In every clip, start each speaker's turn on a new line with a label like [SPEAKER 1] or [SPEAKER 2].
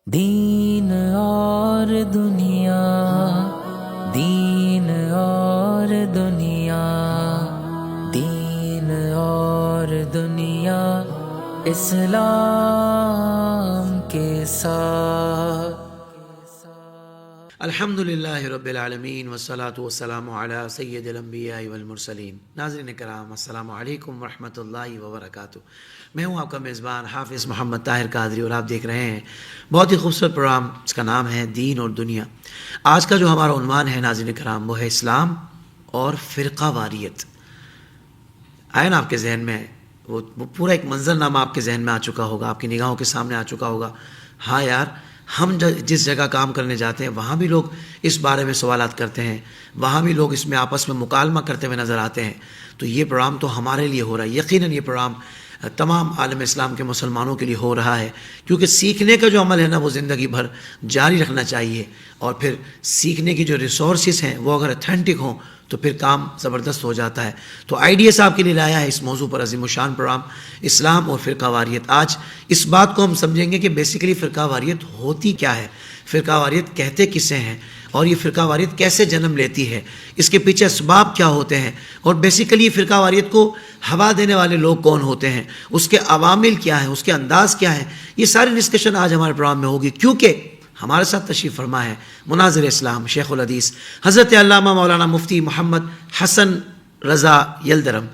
[SPEAKER 1] دین اور دنیا، دین اور دنیا، دین اور دنیا اسلام کے ساتھ۔
[SPEAKER 2] الحمدللہ رب العالمین والصلاة والسلام علی سید الانبیاء والمرسلین۔ ناظرین کرام، السلام علیکم ورحمۃ اللہ وبرکاتہ۔ میں ہوں آپ کا میزبان حافظ محمد طاہر قادری اور آپ دیکھ رہے ہیں بہت ہی خوبصورت پروگرام، اس کا نام ہے دین اور دنیا۔ آج کا جو ہمارا عنوان ہے ناظرین کرام وہ ہے اسلام اور فرقہ واریت۔ آئے نا آپ کے ذہن میں وہ پورا ایک منظر نامہ آپ کے ذہن میں آ چکا ہوگا، آپ کی نگاہوں کے سامنے آ چکا ہوگا۔ ہاں یار، ہم جس جگہ کام کرنے جاتے ہیں وہاں بھی لوگ اس بارے میں سوالات کرتے ہیں، وہاں بھی لوگ اس میں آپس میں مکالمہ کرتے ہوئے نظر آتے ہیں۔ تو یہ پروگرام تو ہمارے لیے ہو رہا ہے، یقیناً یہ پروگرام تمام عالم اسلام کے مسلمانوں کے لیے ہو رہا ہے، کیونکہ سیکھنے کا جو عمل ہے نا وہ زندگی بھر جاری رکھنا چاہیے، اور پھر سیکھنے کی جو ریسورسز ہیں وہ اگر اتھینٹک ہوں تو پھر کام زبردست ہو جاتا ہے۔ تو آئی ڈی ایس آپ کے لیے لایا ہے اس موضوع پر عظیم الشان پروگرام اسلام اور فرقہ واریت۔ آج اس بات کو ہم سمجھیں گے کہ بیسیکلی فرقہ واریت ہوتی کیا ہے، فرقہ واریت کہتے کسے ہیں، اور یہ فرقہ واریت کیسے جنم لیتی ہے، اس کے پیچھے اسباب کیا ہوتے ہیں، اور بیسیکلی فرقہ واریت کو ہوا دینے والے لوگ کون ہوتے ہیں، اس کے عوامل کیا ہیں، اس کے انداز کیا ہیں۔ یہ ساری ڈسکشن آج ہمارے پروگرام میں ہوگی، کیونکہ ہمارے ساتھ تشریف فرما ہے مناظر اسلام شیخ الحدیث حضرت علامہ مولانا مفتی محمد حسن رضا یلدرم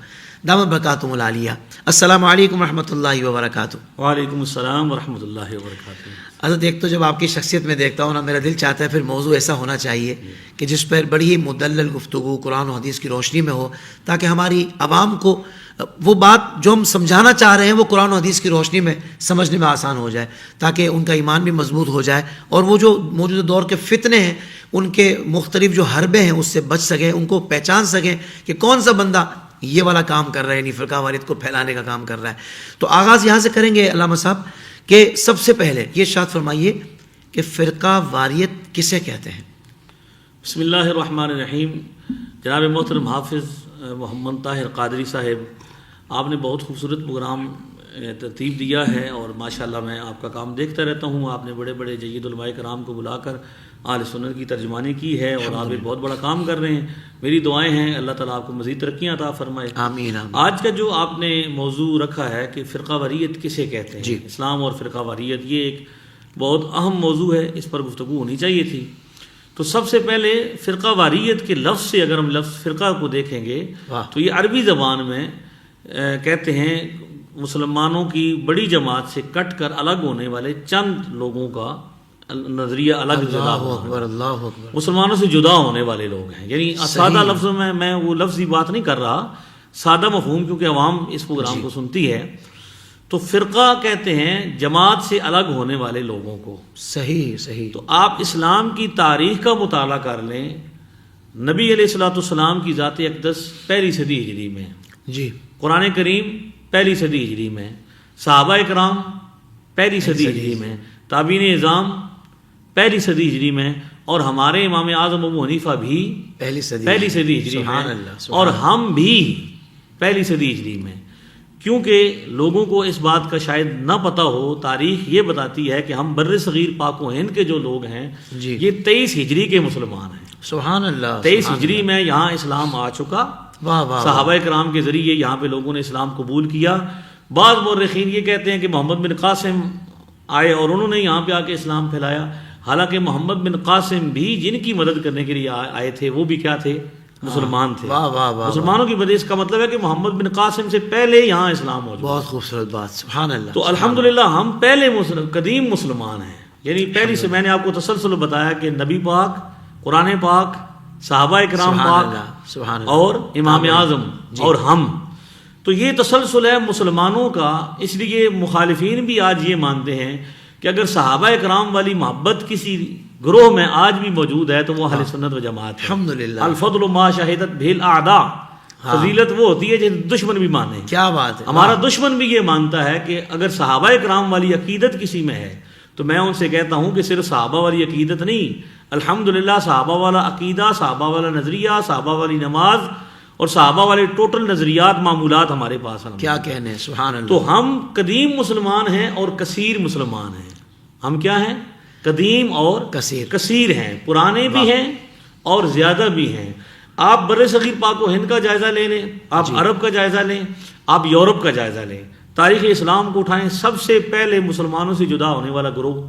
[SPEAKER 2] دامت برکاتہم العالیہ۔ السلام علیکم ورحمۃ اللہ وبرکاتہ۔
[SPEAKER 3] وعلیکم السلام ورحمۃ اللہ وبرکاتہ۔
[SPEAKER 2] حضرت ایک تو جب آپ کی شخصیت میں دیکھتا ہوں نا، میرا دل چاہتا ہے پھر موضوع ایسا ہونا چاہیے کہ جس پر بڑی ہی مدلل گفتگو قرآن و حدیث کی روشنی میں ہو، تاکہ ہماری عوام کو وہ بات جو ہم سمجھانا چاہ رہے ہیں وہ قرآن و حدیث کی روشنی میں سمجھنے میں آسان ہو جائے، تاکہ ان کا ایمان بھی مضبوط ہو جائے، اور وہ جو موجودہ دور کے فتنے ہیں ان کے مختلف جو حربے ہیں اس سے بچ سکیں، ان کو پہچان سکیں کہ کون سا بندہ یہ والا کام کر رہا ہے، یعنی فرقہ واریت کو پھیلانے کا کام کر رہا ہے۔ تو آغاز یہاں سے کریں گے علامہ صاحب کہ سب سے پہلے یہ ارشاد فرمائیے کہ فرقہ واریت کسے کہتے ہیں؟
[SPEAKER 3] بسم اللہ الرحمن الرحیم۔ جناب محترم حافظ محمد طاہر قادری صاحب، آپ نے بہت خوبصورت پروگرام ترتیب دیا ہے، اور ماشاءاللہ میں آپ کا کام دیکھتا رہتا ہوں۔ آپ نے بڑے بڑے جید علماء کرام کو بلا کر اہل سنت کی ترجمانی کی ہے، اور آپ ایک بہت بڑا کام کر رہے ہیں۔ میری دعائیں ہیں اللہ تعالیٰ آپ کو مزید ترقیاں عطا فرمائے،
[SPEAKER 2] آمین آمین۔
[SPEAKER 3] آج کا جو آپ نے موضوع رکھا ہے کہ فرقہ واریت کسے کہتے ہیں،
[SPEAKER 2] جی،
[SPEAKER 3] اسلام اور فرقہ واریت، یہ ایک بہت اہم موضوع ہے، اس پر گفتگو ہونی چاہیے تھی۔ تو سب سے پہلے فرقہ واریت کے لفظ سے اگر ہم لفظ فرقہ کو دیکھیں گے تو یہ عربی زبان میں کہتے ہیں مسلمانوں کی بڑی جماعت سے کٹ کر الگ ہونے والے چند لوگوں کا نظریہ الگ جدا ہونا، مسلمانوں سے جدا ہونے والے لوگ ہیں۔ یعنی سادہ لفظوں میں وہ لفظی بات نہیں کر رہا، سادہ مفہوم، کیونکہ عوام اس پروگرام کو سنتی ہے۔ تو فرقہ کہتے ہیں جماعت سے الگ ہونے والے لوگوں کو۔
[SPEAKER 2] صحیح صحیح۔
[SPEAKER 3] تو آپ اسلام کی تاریخ کا مطالعہ کر لیں، نبی علیہ الصلوۃ والسلام کی ذات اقدس پہلی صدی ہجری میں،
[SPEAKER 2] جی،
[SPEAKER 3] قرآن کریم پہلی صدی ہجری میں، صحابہ کرام پہلی صدی ہجری میں، تابعین اعظام پہلی صدی ہجری میں، اور ہمارے امام اعظم ابو حنیفہ بھی پہلی صدی ہجری میں، اور ہم بھی پہلی صدی ہجری میں۔ کیونکہ لوگوں کو اس بات کا شاید نہ پتہ ہو، تاریخ یہ بتاتی ہے کہ ہم بر صغیر پاک و ہند کے جو لوگ ہیں یہ 23 ہجری کے مسلمان ہیں۔
[SPEAKER 2] سبحان اللہ۔
[SPEAKER 3] 23 ہجری میں یہاں اسلام آ چکا، صحابہ کرام کے ذریعے یہاں پہ لوگوں نے اسلام قبول کیا۔ بعض مورخین یہ کہتے ہیں کہ محمد بن قاسم آئے اور انہوں نے یہاں پہ آ کے اسلام پھیلایا، حالانکہ محمد بن قاسم بھی جن کی مدد کرنے کے لیے آئے تھے وہ بھی کیا تھے؟ مسلمان تھے۔ مسلمانوں کی وجہ، اس کا مطلب ہے کہ محمد بن قاسم سے پہلے یہاں اسلام ہو چکا۔
[SPEAKER 2] بہت خوبصورت بات، سبحان اللہ۔
[SPEAKER 3] تو الحمدللہ ہم پہلے قدیم مسلمان ہیں، یعنی پہلی سے میں نے آپ کو تسلسل بتایا کہ نبی پاک، قرآن پاک، صحابہ کرام پاک اور امام اعظم اور ہم، تو یہ تسلسل ہے مسلمانوں کا۔ اس لیے مخالفین بھی آج یہ مانتے ہیں کہ اگر صحابہ کرام والی محبت کسی گروہ میں آج بھی موجود ہے تو وہ اہل سنت و جماعت ہے۔
[SPEAKER 2] الحمدللہ۔
[SPEAKER 3] الفضل ما شہدت بہ الاعداء، فضیلت وہ ہوتی ہے جسے دشمن بھی مانے۔
[SPEAKER 2] کیا بات ہے۔
[SPEAKER 3] ہمارا دشمن بھی یہ مانتا ہے کہ اگر صحابہ کرام والی عقیدت کسی میں ہے تو میں ان سے کہتا ہوں کہ صرف صحابہ والی عقیدت نہیں، الحمدللہ صحابہ والا عقیدہ، صحابہ والا نظریہ، صحابہ والی نماز اور صحابہ والے ٹوٹل نظریات معمولات ہمارے پاس ہیں۔
[SPEAKER 2] کیا کہنے ہیں، سبحان اللہ۔
[SPEAKER 3] تو ہم قدیم مسلمان ہیں اور کثیر مسلمان ہیں۔ ہم کیا ہیں؟ قدیم اور کثیر ہیں، پرانے بھی ہیں اور زیادہ بھی ہیں۔ آپ بر صغیر پاک و ہند کا جائزہ لے لیں، آپ عرب کا جائزہ لیں، آپ یورپ کا جائزہ لیں، تاریخ اسلام کو اٹھائیں، سب سے پہلے مسلمانوں سے جدا ہونے والا گروہ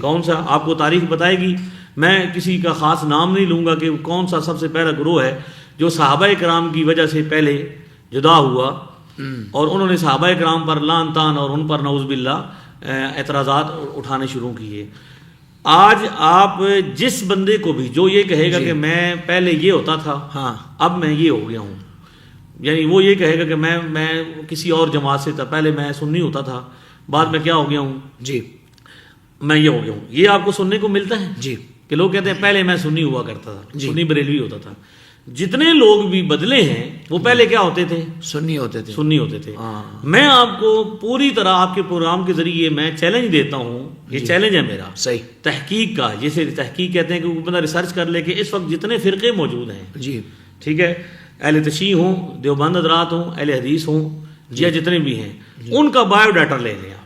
[SPEAKER 3] کون سا آپ کو تاریخ بتائے گی۔ میں کسی کا خاص نام نہیں لوں گا کہ کون سا سب سے پہلا گروہ ہے جو صحابہ کرام کی وجہ سے پہلے جدا ہوا اور انہوں نے صحابہ کرام پر لعن طعن اور ان پر نعوذ باللہ اعتراضات اٹھانے شروع کیے۔ آج آپ جس بندے کو بھی جو یہ کہے گا کہ میں پہلے یہ ہوتا تھا اب میں یہ ہو گیا ہوں، یعنی وہ یہ کہے گا کہ میں کسی اور جماعت سے تھا، پہلے میں سنی ہوتا تھا، بعد میں کیا ہو گیا ہوں، میں یہ ہو گیا ہوں، یہ آپ کو سننے کو ملتا ہے کہ لوگ کہتے ہیں پہلے میں سنی ہوا کرتا تھا، سنی بریلوی ہوتا تھا۔ جتنے لوگ بھی بدلے ہیں وہ پہلے کیا ہوتے تھے، سنی ہوتے تھے۔ میں آپ کو پوری طرح آپ کے پروگرام کے ذریعے میں چیلنج دیتا ہوں، یہ چیلنج ہے میرا تحقیق کا، جسے تحقیق کہتے ہیں کہ بندہ ریسرچ کر لے کہ اس وقت جتنے فرقے موجود ہیں، ٹھیک ہے، اہل تشیع ہوں، دیوبند حضرات ہوں، اہل حدیث ہوں، یا جتنے بھی ہیں، ان کا بایو ڈاٹا لے لیں آپ۔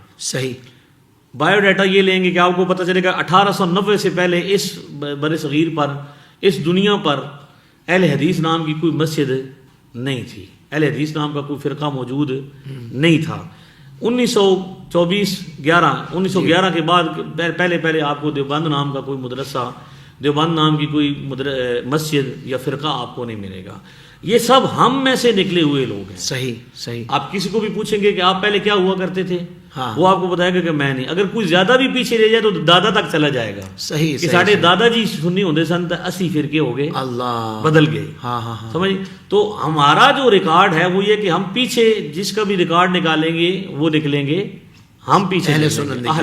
[SPEAKER 3] بایو ڈاٹا یہ لیں گے کہ آپ کو پتہ چلے گا 1890 سے پہلے اس بر صغیر پر، اس دنیا پر اہل حدیث نام کی کوئی مسجد نہیں تھی، اہل حدیث نام کا کوئی فرقہ موجود نہیں تھا۔ 1911 کے بعد پہلے آپ کو دیوبند نام کا کوئی مدرسہ، دیوبند نام کی کوئی مسجد یا فرقہ آپ کو نہیں ملے گا۔ یہ سب ہم میں سے نکلے ہوئے لوگ ہیں۔ صحیح۔ آپ کسی کو بھی پوچھیں گے کہ آپ پہلے کیا ہوا کرتے تھے، وہ آپ کو بتائے گا کہ میں نہیں۔ اگر کوئی زیادہ بھی پیچھے لے جائے تو دادا تک چلا جائے گا، کہ ساڑھے دادا جی سنی ہوندے سن 80 فرقے ہو گئے، بدل گئے، سمجھ۔ تو ہمارا جو ریکارڈ ہے وہ یہ کہ ہم پیچھے جس کا بھی ریکارڈ نکالیں گے وہ نکلیں گے ہم پیچھے اہل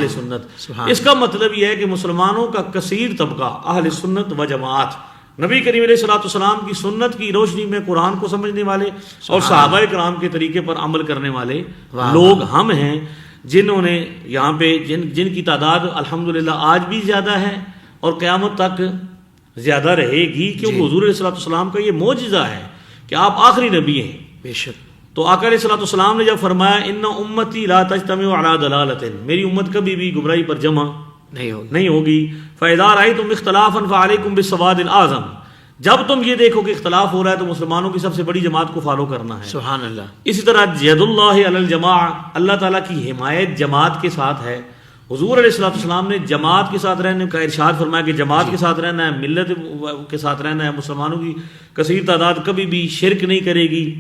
[SPEAKER 3] سنت۔ اس کا مطلب یہ ہے کہ مسلمانوں کا کثیر طبقہ اہل سنت و جماعت، نبی کریم علیہ الصلوۃ والسلام کی سنت کی روشنی میں قرآن کو سمجھنے والے اور صحابہ کرام کے طریقے پر عمل کرنے والے لوگ ہم ہیں، جنہوں نے یہاں پہ جن کی تعداد الحمدللہ آج بھی زیادہ ہے اور قیامت تک زیادہ رہے گی، کیونکہ حضور علیہ الصلوۃ والسلام کا یہ معجزہ ہے کہ آپ آخری نبی ہیں۔ بے شک۔ تو آقا علیہ الصلوۃ والسلام نے جب فرمایا ان امتی لا تجتمع علی ضلالۃ، میری امت کبھی بھی گمراہی پر جمع نہیں ہوگی، فَإِذَا رَأَيْتُمْ اخْتِلَافًا فَعَلَيْكُمْ بِالسَّوَادِ الْأَعْظَمِ، جب تم یہ دیکھو کہ اختلاف ہو رہا ہے تو مسلمانوں کی سب سے بڑی جماعت کو فالو کرنا ہے۔ سبحان اللہ۔ اسی طرح ید اللہ علی الجماع، اللہ تعالیٰ کی حمایت جماعت کے ساتھ ہے۔ حضور علیہ الصلوۃ والسلام نے جماعت کے ساتھ رہنے کا ارشاد فرمایا کہ جماعت کے ساتھ رہنا ہے، ملت کے ساتھ رہنا ہے، مسلمانوں کی کثیر تعداد کبھی بھی شرک نہیں کرے گی،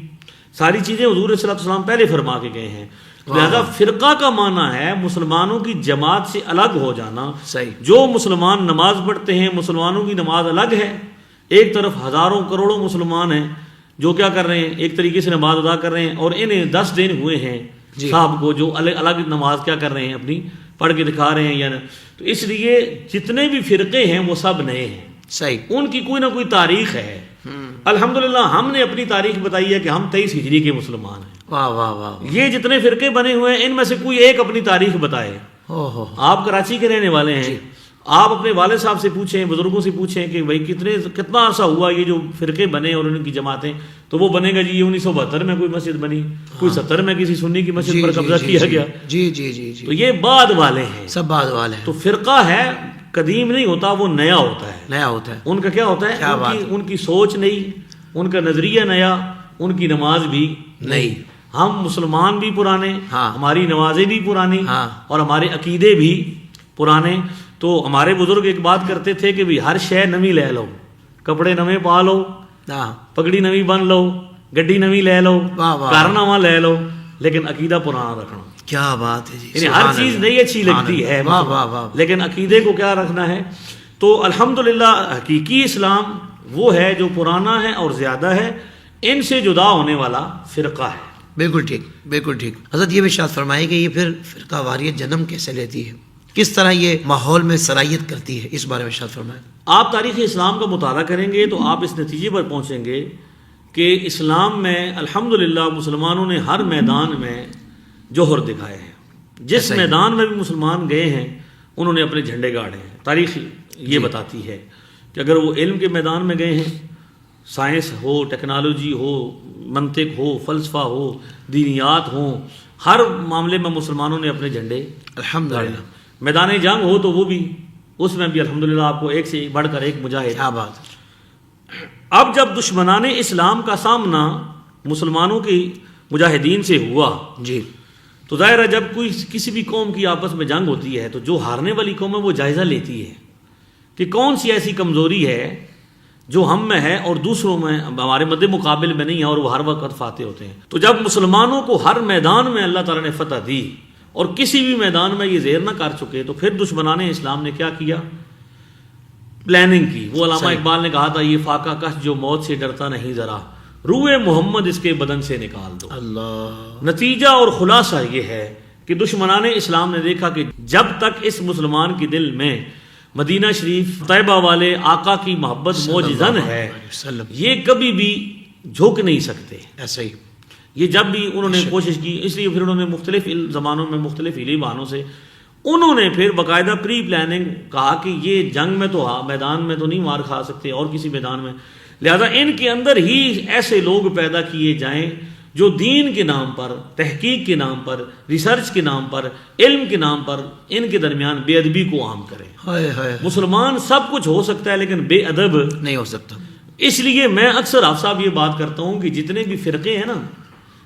[SPEAKER 3] ساری چیزیں حضور علیہ الصلوۃ والسلام پہلے فرما کے گئے ہیں۔ لہذا فرقہ کا معنی ہے مسلمانوں کی جماعت سے الگ ہو جانا۔ جو مسلمان نماز پڑھتے ہیں، مسلمانوں کی نماز الگ ہے، ایک طرف ہزاروں کروڑوں مسلمان ہیں جو کیا کر رہے ہیں، ایک طریقے سے نماز ادا کر رہے ہیں، اور انہیں 10 دن ہوئے ہیں صاحب کو جو الگ نماز کیا کر رہے ہیں، اپنی پڑھ کے دکھا رہے ہیں یا تو اس لیے جتنے بھی فرقے ہیں وہ سب نئے ہیں، ان کی کوئی نہ کوئی تاریخ ہے۔ الحمدللہ ہم نے اپنی تاریخ بتائی ہے کہ ہم 23 ہجری کے مسلمان ہیں۔ واہ واہ واہ۔ یہ جتنے فرقے بنے ہوئے ہیں ان میں سے کوئی ایک اپنی تاریخ بتائے۔ آپ کراچی کے رہنے والے ہیں، آپ اپنے والد صاحب سے پوچھیں، بزرگوں سے پوچھیں کہ بھائی کتنا عرصہ ہوا یہ جو فرقے بنے اور ان کی جماعتیں، تو وہ بنے گا جی یہ 1972 میں کوئی مسجد بنی، کوئی 70 میں کسی سنی کی مسجد پر قبضہ کیا گیا۔ تو یہ بعد والے ہیں، سب بعد والے ہیں۔ تو فرقہ ہے قدیم نہیں ہوتا، وہ نیا ہوتا ہے۔ ان کا کیا ہوتا ہے، ان کی سوچ نئی، ان کا نظریہ نیا، ان کی نماز بھی نئی۔ ہم مسلمان بھی پرانے، ہماری نمازیں بھی پرانی اور ہمارے عقیدے بھی پرانے۔ تو ہمارے بزرگ ایک بات کرتے تھے کہ ہر شے نوی لے لو، کپڑے نویں پا لو، پگڑی نوی بن لو، گڈی نوی لے لو، گھر نواں لے لو، لیکن عقیدہ پرانا رکھنا۔ کیا بات ہے جی، یعنی ہر چیز نئی اچھی لگتی ہے لیکن عقیدے کو کیا رکھنا ہے۔ تو الحمدللہ حقیقی اسلام وہ ہے جو پرانا ہے اور زیادہ ہے، ان سے جدا ہونے والا فرقہ ہے۔ بالکل ٹھیک، بالکل ٹھیک۔ حضرت یہ بھی ارشاد فرمائے کہ یہ پھر فرقہ واریت جنم کیسے لیتی ہے، کس طرح یہ ماحول میں صلاحیت کرتی ہے، اس بارے میں ارشاد فرمائے۔ آپ تاریخ اسلام کا مطالعہ کریں گے تو آپ اس نتیجے پر پہنچیں گے کہ اسلام میں الحمدللہ مسلمانوں نے ہر میدان میں جوہر دکھائے ہیں۔ جس میدان میں بھی مسلمان گئے ہیں انہوں نے اپنے جھنڈے گاڑے ہیں۔ تاریخ یہ بتاتی ہے کہ اگر وہ علم کے میدان میں گئے ہیں، سائنس ہو، ٹیکنالوجی ہو، منطق ہو، فلسفہ ہو، دینیات ہوں، ہر معاملے میں مسلمانوں نے اپنے جھنڈے الحمدللہ۔ میدان جنگ ہو تو وہ بھی اس میں بھی الحمدللہ آپ کو ایک سے بڑھ کر ایک مجاہد.
[SPEAKER 2] کیا بات.
[SPEAKER 3] اب جب دشمنان اسلام کا سامنا مسلمانوں کی مجاہدین سے ہوا
[SPEAKER 2] جی
[SPEAKER 3] تو ظاہر ہے جب کوئی کسی بھی قوم کی آپس میں جنگ ہوتی ہے تو جو ہارنے والی قوم ہے وہ جائزہ لیتی ہے کہ کون سی ایسی کمزوری ہے جو ہم میں ہے اور دوسروں میں ہمارے مد مقابل میں نہیں ہے اور وہ ہر وقت فاتح ہوتے ہیں. تو جب مسلمانوں کو ہر میدان میں اللہ تعالیٰ نے فتح دی اور کسی بھی میدان میں یہ زیر نہ کر چکے تو پھر دشمنان اسلام نے کیا کیا؟ پلاننگ کی. وہ علامہ اقبال نے کہا تھا یہ فاقہ کش جو موت سے ڈرتا نہیں ذرا روح محمد اس کے بدن سے نکال دو.
[SPEAKER 2] اللہ.
[SPEAKER 3] نتیجہ اور خلاصہ یہ ہے کہ دشمنان اسلام نے دیکھا کہ جب تک اس مسلمان کے دل میں مدینہ شریف طیبہ والے آقا کی محبت موجزن ہے یہ کبھی بھی جھک نہیں سکتے.
[SPEAKER 2] ایسا ہی
[SPEAKER 3] یہ جب بھی انہوں نے کوشش کی اس لیے پھر انہوں نے مختلف زمانوں میں مختلف ہیلی بہانوں سے انہوں نے پھر باقاعدہ پری پلاننگ کہا کہ یہ جنگ میں تو میدان میں تو نہیں مار کھا سکتے اور کسی میدان میں، لہذا ان کے اندر ہی ایسے لوگ پیدا کیے جائیں جو دین کے نام پر، تحقیق کے نام پر، ریسرچ کے نام پر، علم کے نام پر ان کے درمیان بے ادبی کو عام کریں. مسلمان سب کچھ ہو سکتا ہے لیکن بے ادب
[SPEAKER 2] نہیں ہو سکتا.
[SPEAKER 3] اس لیے میں اکثر آپ صاحب یہ بات کرتا ہوں کہ جتنے بھی فرقے ہیں نا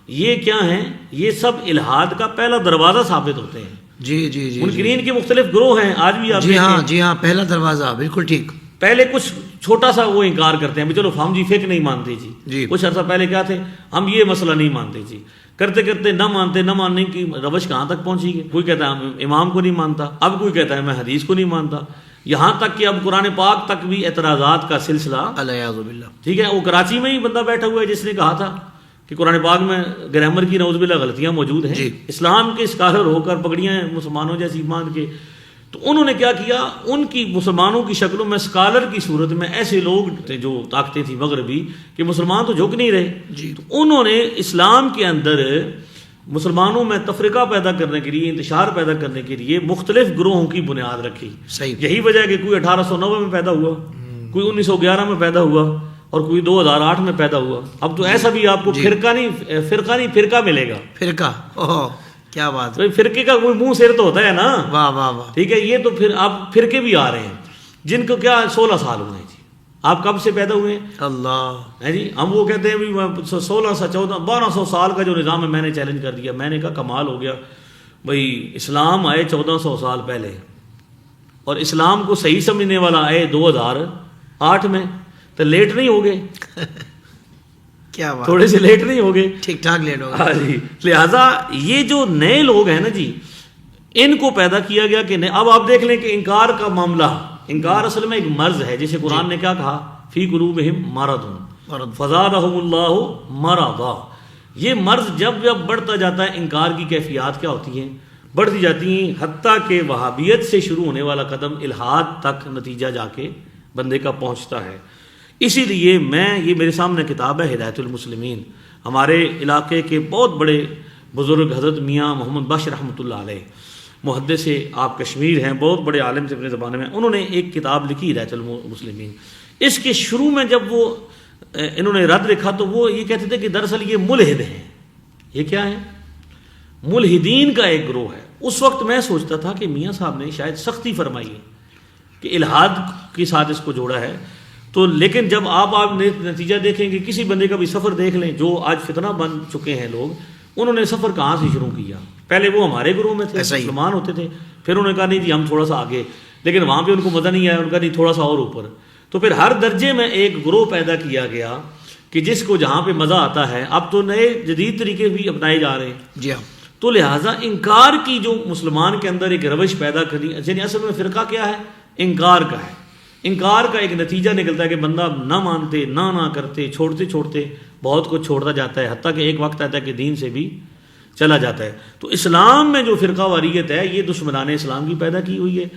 [SPEAKER 3] یہ کیا ہیں؟ یہ سب الحاد کا پہلا دروازہ ثابت ہوتے ہیں.
[SPEAKER 2] جی جی جی.
[SPEAKER 3] منکرین کے مختلف گروہ ہیں آج بھی آپ
[SPEAKER 2] جی ہاں جی ہاں پہلا دروازہ بالکل ٹھیک.
[SPEAKER 3] پہلے کچھ چھوٹا سا وہ انکار کرتے ہیں چلو ہم جی فقہ نہیں مانتے جی. کچھ عرصہ پہلے کیا تھے ہم یہ مسئلہ نہیں مانتے جی. کرتے کرتے نہ ماننے کی روش کہاں تک پہنچی گئی. کوئی کہتا ہے امام کو نہیں مانتا، اب کوئی کہتا ہے میں حدیث کو نہیں مانتا، یہاں تک کہ اب قرآن پاک تک بھی اعتراضات کا سلسلہ.
[SPEAKER 2] الیاذ باللہ.
[SPEAKER 3] ٹھیک ہے. وہ کراچی میں ہی بندہ بیٹھا ہوا ہے جس نے کہا تھا کہ قرآن پاک میں گرامر کی نعوذ باللہ غلطیاں موجود ہیں. اسلام کے اسکالر ہو کر پگڑیاں مسلمانوں جیسی باندھ کے تو انہوں نے کیا کیا، ان کی مسلمانوں کی شکلوں میں اسکالر کی صورت میں ایسے لوگ تھے جو طاقتیں تھیں مغربی کہ مسلمان تو جھک نہیں رہے
[SPEAKER 2] جی.
[SPEAKER 3] تو انہوں نے اسلام کے اندر مسلمانوں میں تفرقہ پیدا کرنے کے لیے، انتشار پیدا کرنے کے لیے مختلف گروہوں کی بنیاد رکھی.
[SPEAKER 2] صحیح.
[SPEAKER 3] یہی وجہ ہے کہ کوئی 1890 میں پیدا ہوا، کوئی 1911 میں پیدا ہوا اور کوئی 2008 میں پیدا ہوا. اب تو ایسا بھی آپ کو فرقہ نہیں فرقہ ملے گا.
[SPEAKER 2] فرقہ کیا بات.
[SPEAKER 3] فرقے کا کوئی منہ سر تو ہوتا ہے نا.
[SPEAKER 2] واہ واہ واہ.
[SPEAKER 3] ٹھیک ہے. یہ تو پھر اب فرقے بھی آ رہے ہیں جن کو کیا 16 سال ہوئے جی. آپ کب سے پیدا ہوئے ہیں؟
[SPEAKER 2] اللہ
[SPEAKER 3] ہے جی. ہم وہ کہتے ہیں 16 سے 14 1200 سال کا جو نظام ہے میں نے چیلنج کر دیا. میں نے کہا کمال ہو گیا بھائی، اسلام آئے 1400 سال پہلے اور اسلام کو صحیح سمجھنے والا آئے 2008 میں، تو لیٹ نہیں ہو گئے؟
[SPEAKER 2] کیا بات.
[SPEAKER 3] تھوڑے سے لیٹ نہیں ہو گئے؟
[SPEAKER 2] ٹھیک ٹھاک لیٹ ہو
[SPEAKER 3] گئے جی. لہذا یہ جو نئے لوگ ہیں نا جی ان کو پیدا کیا گیا کہ اب آپ دیکھ لیں کہ انکار کا معاملہ، انکار اصل میں ایک مرض ہے. جسے قرآن نے کیا کہا، فی قلوبہم مرض فزادہم اللہ مرضا. یہ مرض جب بڑھتا جاتا ہے انکار کی کیفیات کیا ہوتی ہیں؟ بڑھتی جاتی ہیں، حتیٰ کہ وہابیت سے شروع ہونے والا قدم الحاد تک نتیجہ جا کے بندے کا پہنچتا ہے. اسی لیے یہ میرے سامنے کتاب ہے ہدایت المسلمین. ہمارے علاقے کے بہت بڑے بزرگ حضرت میاں محمد بخش رحمۃ اللہ علیہ، محدث آپ کشمیر ہیں، بہت بڑے عالم تھے اپنے زمانے میں. انہوں نے ایک کتاب لکھی ہدایت المسلمین. اس کے شروع میں جب وہ انہوں نے رد لکھا تو وہ یہ کہتے تھے کہ دراصل یہ ملحد ہیں. یہ کیا ہے؟ ملحدین کا ایک گروہ ہے. اس وقت میں سوچتا تھا کہ میاں صاحب نے شاید سختی فرمائی ہے کہ الحاد کے ساتھ اس کو جوڑا ہے. تو لیکن جب آپ نتیجہ دیکھیں گے، کسی بندے کا بھی سفر دیکھ لیں جو آج فتنہ بن چکے ہیں لوگ، انہوں نے سفر کہاں سے شروع کیا؟ پہلے وہ ہمارے گروہ میں تھے، مسلمان ہوتے تھے، پھر انہوں نے کہا نہیں جی ہم تھوڑا سا آگے، لیکن وہاں پہ ان کو مزہ نہیں آیا، ان کا نہیں تھوڑا سا اور اوپر. تو پھر ہر درجے میں ایک گروہ پیدا کیا گیا کہ جس کو جہاں پہ مزہ آتا ہے. اب تو نئے جدید طریقے بھی اپنائے جا رہے ہیں
[SPEAKER 2] جی ہاں.
[SPEAKER 3] تو لہٰذا انکار کی جو مسلمان کے اندر ایک روش پیدا کرنی، یعنی اصل میں فرقہ کیا ہے؟ انکار کا ہے. انکار کا ایک نتیجہ نکلتا ہے کہ بندہ نہ مانتے، نہ کرتے، چھوڑتے بہت کچھ چھوڑتا جاتا ہے، حتیٰ کہ ایک وقت آتا ہے کہ دین سے بھی چلا جاتا ہے. تو اسلام میں جو فرقہ واریت ہے یہ دشمنان اسلام کی پیدا کی ہوئی ہے.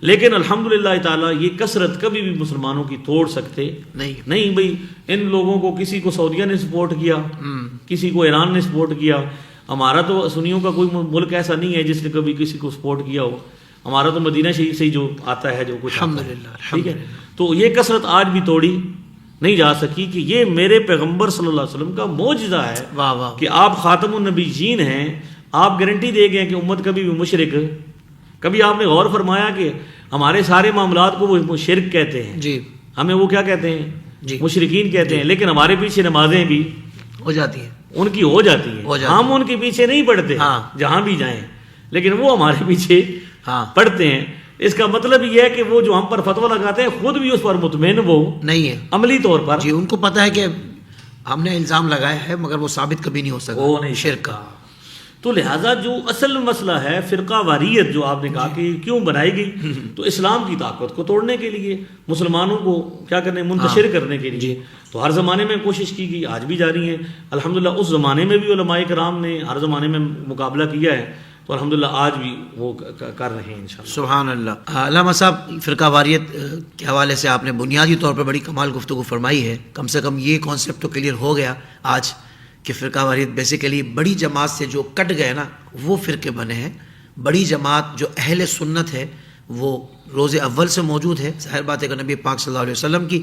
[SPEAKER 3] لیکن الحمدللہ تعالیٰ یہ کثرت کبھی بھی مسلمانوں کی توڑ سکتے نہیں. بھائی ان لوگوں کو کسی کو سعودیہ نے سپورٹ کیا، کسی کو ایران نے سپورٹ کیا. ہمارا تو سنیوں کا کوئی ملک ایسا نہیں ہے جس نے کبھی کسی کو سپورٹ کیا ہو. ہمارا تو مدینہ شریف سے ہی جو آتا ہے جو کچھ
[SPEAKER 2] الحمدللہ.
[SPEAKER 3] ٹھیک ہے. تو یہ کثرت آج بھی توڑی نہیں جا سکی کہ یہ میرے پیغمبر صلی اللہ علیہ وسلم کا معجزہ ہے.
[SPEAKER 2] واہ واہ.
[SPEAKER 3] کہ آپ خاتم النبیین ہیں. آپ گارنٹی دے گئے کہ امت کبھی بھی مشرک. کبھی آپ نے غور فرمایا کہ ہمارے سارے معاملات کو وہ شرک کہتے ہیں،
[SPEAKER 2] جی
[SPEAKER 3] ہمیں وہ کیا کہتے ہیں،
[SPEAKER 2] جی
[SPEAKER 3] مشرکین کہتے ہیں، لیکن ہمارے پیچھے نمازیں بھی
[SPEAKER 2] ہو جاتی ہیں.
[SPEAKER 3] ان کی ہو جاتی ہیں، ہم ان کے پیچھے نہیں پڑھتے جہاں بھی جائیں، لیکن وہ ہمارے پیچھے پڑھتے ہیں. اس کا مطلب یہ ہے کہ وہ جو ہم پر فتویٰ لگاتے ہیں خود بھی اس پر مطمئن وہ
[SPEAKER 2] نہیں ہے
[SPEAKER 3] عملی طور پر.
[SPEAKER 2] جی ان کو پتہ ہے کہ ہم نے الزام لگایا ہے مگر وہ ثابت کبھی نہیں ہو سکتا،
[SPEAKER 3] وہ نہیں
[SPEAKER 2] شرک کا.
[SPEAKER 3] تو لہٰذا جو اصل مسئلہ ہے فرقہ واریت جو آپ نے کہا کہ کیوں بنائی گئی، تو اسلام کی طاقت کو توڑنے کے لیے، مسلمانوں کو کیا کرنے، منتشر کرنے کے لیے. تو ہر زمانے میں کوشش کی گئی، آج بھی جاری ہے الحمدللہ. اس زمانے میں بھی علماء کرام نے ہر زمانے میں مقابلہ کیا ہے، تو الحمدللہ آج بھی وہ کر رہے ہیں انشاءاللہ.
[SPEAKER 2] سبحان اللہ. علامہ صاحب فرقہ واریت کے حوالے سے آپ نے بنیادی طور پر بڑی کمال گفتگو فرمائی ہے. کم سے کم یہ کانسیپٹ تو کلیئر ہو گیا آج کہ فرقہ واریت بیسیکلی بڑی جماعت سے جو کٹ گئے نا وہ فرقے بنے ہیں. بڑی جماعت جو اہل سنت ہے وہ روز اول سے موجود ہے. ظاہر بات ہے کہ نبی پاک صلی اللہ علیہ وسلم کی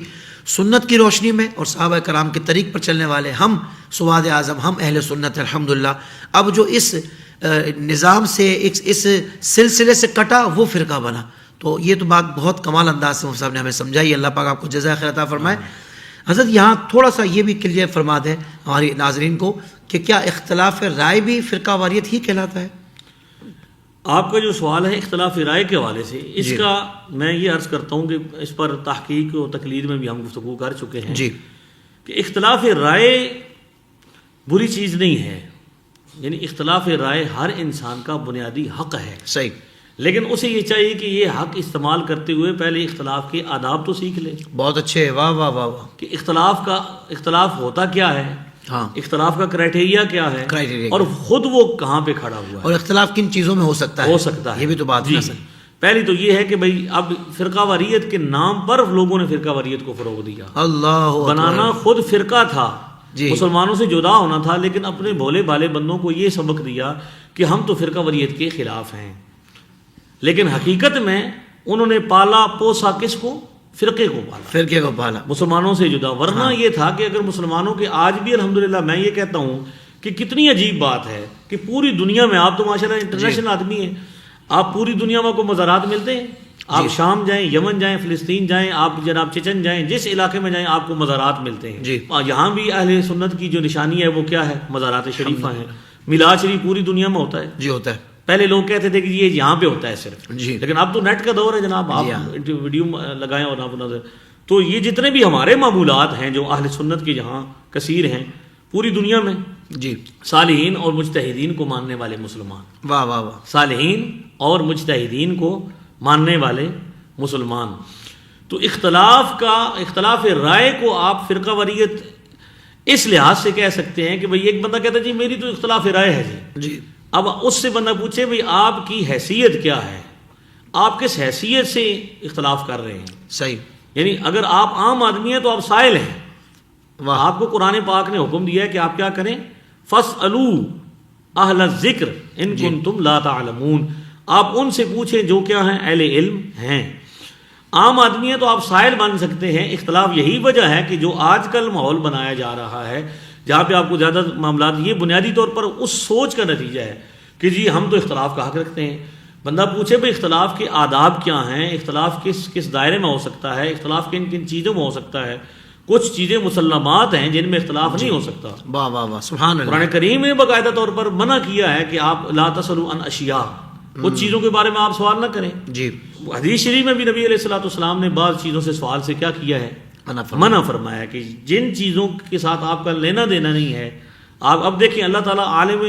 [SPEAKER 2] سنت کی روشنی میں اور صحابہ کرام کے طریق پر چلنے والے ہم سواد اعظم، ہم اہل سنت الحمدللہ. اب جو اس نظام سے اس سلسلے سے کٹا وہ فرقہ بنا. تو یہ تو بات بہت کمال انداز سے مفتی صاحب نے ہمیں سمجھائی. اللہ پاک آپ کو جزائے خیر عطا فرمائے. حضرت یہاں تھوڑا سا یہ بھی کلیئر فرما دیں ہماری ناظرین کو کہ کیا اختلاف رائے بھی فرقہ واریت ہی کہلاتا ہے؟
[SPEAKER 3] آپ کا جو سوال ہے اختلاف رائے کے حوالے سے، اس کا میں یہ عرض کرتا ہوں کہ اس پر تحقیق و تقلید میں بھی ہم گفتگو کر چکے ہیں
[SPEAKER 2] جی
[SPEAKER 3] کہ اختلاف رائے بری چیز نہیں ہے. یعنی اختلاف رائے ہر انسان کا بنیادی حق ہے،
[SPEAKER 2] صحیح،
[SPEAKER 3] لیکن اسے یہ چاہیے کہ یہ حق استعمال کرتے ہوئے پہلے اختلاف کے آداب تو سیکھ لے.
[SPEAKER 2] بہت اچھے، واہ واہ واہ واہ.
[SPEAKER 3] کہ اختلاف ہوتا کیا ہے، اختلاف کا کرائٹیریا کیا ہے، اور خود وہ کہاں پہ کھڑا ہوا ہے،
[SPEAKER 2] اور اختلاف کن چیزوں میں ہو سکتا ہے، یہ بھی تو بات ہے.
[SPEAKER 3] پہلی تو یہ ہے کہ بھئی اب فرقہ واریت کے نام پر لوگوں نے فرقہ واریت کو فروغ دیا.
[SPEAKER 2] اللہ
[SPEAKER 3] بنانا خود فرقہ تھا، مسلمانوں سے جدا ہونا تھا، لیکن اپنے بھولے بھالے بندوں کو یہ سبق دیا کہ ہم تو فرقہ واریت کے خلاف ہیں. لیکن حقیقت میں انہوں نے پالا پوسا کس کو؟ فرقے کو پالا،
[SPEAKER 2] فرقے کو پالا،
[SPEAKER 3] مسلمانوں سے جدا. ورنہ یہ تھا کہ اگر مسلمانوں کے آج بھی الحمدللہ میں یہ کہتا ہوں کہ کتنی عجیب بات ہے کہ پوری دنیا میں آپ تو ماشاءاللہ انٹرنیشنل آدمی ہیں، آپ پوری دنیا میں کو مزارات ملتے ہیں. آپ شام جائیں، یمن جائیں، فلسطین جائیں، آپ جناب چچن جائیں، جس علاقے میں جائیں آپ کو مزارات ملتے ہیں. یہاں بھی اہل سنت کی جو نشانی ہے وہ کیا ہے؟ مزارات شریفہ ہیں. میلاد شریف پوری دنیا میں ہوتا ہے.
[SPEAKER 2] جی ہوتا ہے.
[SPEAKER 3] پہلے لوگ کہتے تھے کہ یہ یہاں پہ ہوتا ہے صرف، لیکن اب تو نیٹ کا دور ہے جناب، آپ ویڈیو لگائیں اور آپ نظر. تو یہ جتنے بھی ہمارے معمولات ہیں جو اہل سنت کے جہاں کثیر ہیں پوری دنیا میں، صالحین اور مجتہدین کو ماننے والے مسلمان،
[SPEAKER 2] واہ واہ واہ،
[SPEAKER 3] صالحین اور مجتہدین کو ماننے والے مسلمان. تو اختلاف رائے کو آپ فرقہ واریت اس لحاظ سے کہہ سکتے ہیں کہ بھئی ایک بندہ کہتا ہے جی میری تو اختلاف رائے ہے جی. اب اس سے بندہ پوچھے بھئی آپ کی حیثیت کیا ہے، آپ کس حیثیت سے اختلاف کر رہے ہیں. صحیح. یعنی اگر آپ عام آدمی ہیں تو آپ سائل ہیں. آپ کو قرآن پاک نے حکم دیا ہے کہ آپ کیا کریں، فَاسْأَلُوا أَهْلَ الذِّكْرِ إِن كُنتُمْ لَا تَعْلَمُونَ. آپ ان سے پوچھیں جو کیا ہیں، اہل علم ہیں. عام آدمی ہیں تو آپ سائل بن سکتے ہیں. اختلاف یہی وجہ ہے کہ جو آج کل ماحول بنایا جا رہا ہے جہاں پہ آپ کو زیادہ معاملات، یہ بنیادی طور پر اس سوچ کا نتیجہ ہے کہ جی ہم تو اختلاف کا حق رکھتے ہیں. بندہ پوچھے بھئی اختلاف کے آداب کیا ہیں، اختلاف کس دائرے میں ہو سکتا ہے، اختلاف کن چیزوں میں ہو سکتا ہے. کچھ چیزیں مسلمات ہیں جن میں اختلاف نہیں ہو سکتا. واہ واہ واہ، سبحان اللہ. قرآن کریم نے باقاعدہ طور پر منع کیا ہے کہ آپ لا تسألوا عن اشیاء، کچھ چیزوں کے بارے میں آپ سوال نہ کریں. جی حدیث شریف میں بھی نبی علیہ الصلوۃ والسلام نے بعض چیزوں سے سوال سے کیا کیا ہے، منع فرمایا کہ جن چیزوں کے ساتھ آپ کا لینا دینا نہیں ہے. آپ اب دیکھیں اللہ تعالیٰ عالم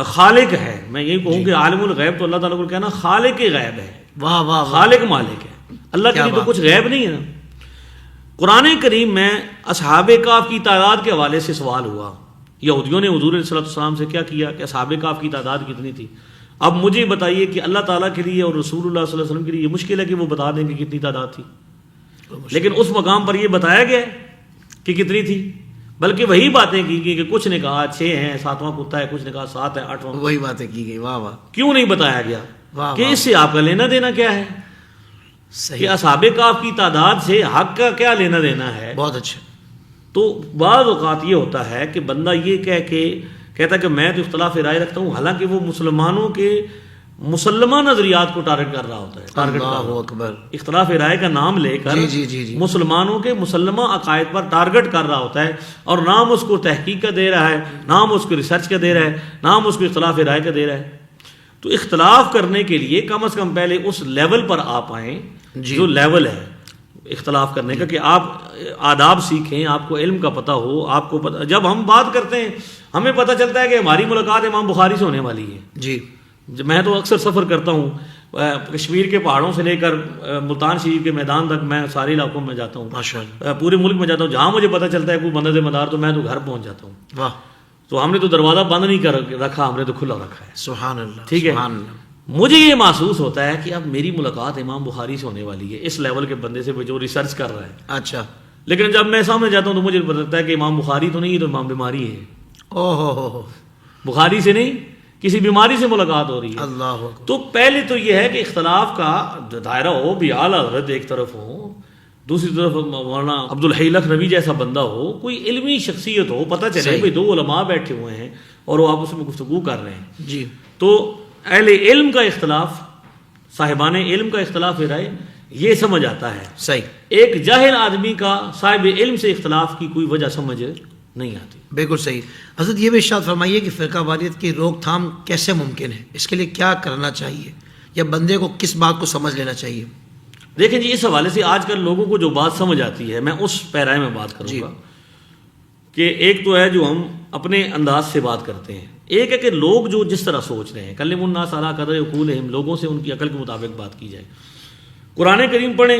[SPEAKER 3] خالق ہے. میں یہی کہوں کہ عالم الغیب تو اللہ تعالیٰ کو کہنا خالق غیب ہے. واہ واہ، خالق مالک ہے. اللہ کے لیے تو کچھ غیب نہیں ہے نا. قرآن کریم میں اصحاب کہف کی تعداد کے حوالے سے سوال ہوا. یہودیوں نے حضور علیہ الصلوۃ والسلام سے کیا کیا کہ اصحاب کہف کی تعداد کتنی تھی. اب مجھے بتائیے کہ اللہ تعالیٰ کے لیے اور رسول اللہ صلی اللہ علیہ وسلم کے لیے یہ مشکل ہے کہ وہ بتا دیں کہ کتنی تعداد تھی، لیکن اس مقام پر یہ بتایا گیا کہ کتنی تھی. بلکہ وہی باتیں کی گئی کہ کچھ نے کہا 6 ہیں، 7واں کتا ہے، کچھ نے کہا 7 ہے، 8واں، وہی باتیں کی گئی. واہ واہ. کیوں نہیں بتایا گیا کہ اس سے آپ کا لینا دینا کیا ہے؟ کہ اصحاب کہف کی تعداد سے حق کا کیا لینا دینا ہے. بہت اچھا. تو بعض اوقات یہ ہوتا ہے کہ بندہ یہ کہتا کہ میں تو اختلاف رائے رکھتا ہوں، حالانکہ وہ مسلمانوں کے مسلمہ نظریات کو ٹارگٹ کر رہا ہوتا ہے.
[SPEAKER 2] اللہ اکبر.
[SPEAKER 3] اختلاف رائے کا نام لے کر
[SPEAKER 2] جی.
[SPEAKER 3] مسلمانوں کے مسلمہ عقائد پر ٹارگٹ کر رہا ہوتا ہے, اور نام اس کو تحقیق کا دے رہا ہے, نام اس کو ریسرچ کا دے رہا ہے, نام اس کو اختلاف رائے کا دے رہا ہے. تو اختلاف کرنے کے لیے کم از کم پہلے اس لیول پر آپ آئیں جو لیول ہے اختلاف کرنے کا, کہ آپ آداب سیکھیں, آپ کو علم کا پتہ ہو. آپ کو پتہ, جب ہم بات کرتے ہیں ہمیں پتہ چلتا ہے کہ ہماری ملاقات امام بخاری سے ہونے والی ہے.
[SPEAKER 2] جی.
[SPEAKER 3] میں تو اکثر سفر کرتا ہوں, کشمیر کے پہاڑوں سے لے کر ملتان شریف کے میدان تک میں سارے علاقوں میں جاتا ہوں,
[SPEAKER 2] ماشاءاللہ
[SPEAKER 3] پورے ملک میں جاتا ہوں. جہاں مجھے پتہ چلتا ہے کوئی بندر مدار تو میں تو گھر پہنچ جاتا ہوں.
[SPEAKER 2] واہ.
[SPEAKER 3] تو ہم نے تو دروازہ بند نہیں کر رکھا, ہم نے تو کھلا رکھا ہے.
[SPEAKER 2] سبحان اللہ.
[SPEAKER 3] ٹھیک ہے. مجھے یہ محسوس ہوتا ہے کہ اب میری ملاقات امام بخاری سے ہونے والی ہے, اس لیول کے بندے سے جو ریسرچ کر رہا ہے.
[SPEAKER 2] اچھا.
[SPEAKER 3] لیکن جب میں سامنے جاتا ہوں تو مجھے پتہ چلتا ہے کہ امام بخاری تو نہیں, یہ تو امام بیماری ہے.
[SPEAKER 2] اوہ.
[SPEAKER 3] بخاری سے نہیں, کسی بیماری سے ملاقات ہو رہی ہے.
[SPEAKER 2] اللہ.
[SPEAKER 3] تو پہلے تو یہ ہے کہ اختلاف کا دائرہ ہو, بھی اعلیٰ حضرت ایک طرف ہو, دوسری طرف مولانا عبدالحی لکھنوی جیسا بندہ ہو, کوئی علمی شخصیت ہو, پتہ چلے بھائی دو علماء بیٹھے ہوئے ہیں اور وہ آپس میں گفتگو کر رہے ہیں.
[SPEAKER 2] جی.
[SPEAKER 3] تو اہل علم کا اختلاف, صاحبان علم کا اختلاف رائے, یہ سمجھ آتا ہے.
[SPEAKER 2] صحیح.
[SPEAKER 3] ایک جاہل آدمی کا صاحب علم سے اختلاف کی کوئی وجہ سمجھ نہیں آتی.
[SPEAKER 2] بالکل صحیح. حضرت یہ بھی ارشاد فرمائیے کہ فرقہ واریت کی روک تھام کیسے ممکن ہے, اس کے لیے کیا کرنا چاہیے, یا بندے کو کس بات کو سمجھ لینا چاہیے؟
[SPEAKER 3] دیکھیں جی, اس حوالے سے آج کل لوگوں کو جو بات سمجھ آتی ہے, میں اس پیرائے میں بات کروں گا کہ ایک تو ہے جو ہم اپنے انداز سے بات کرتے ہیں, ایک ہے کہ لوگ جو جس طرح سوچ رہے ہیں, کلم الناس علی قدر عقولہم, لوگوں سے ان کی عقل کے مطابق بات کی جائے. قرآن کریم پڑھیں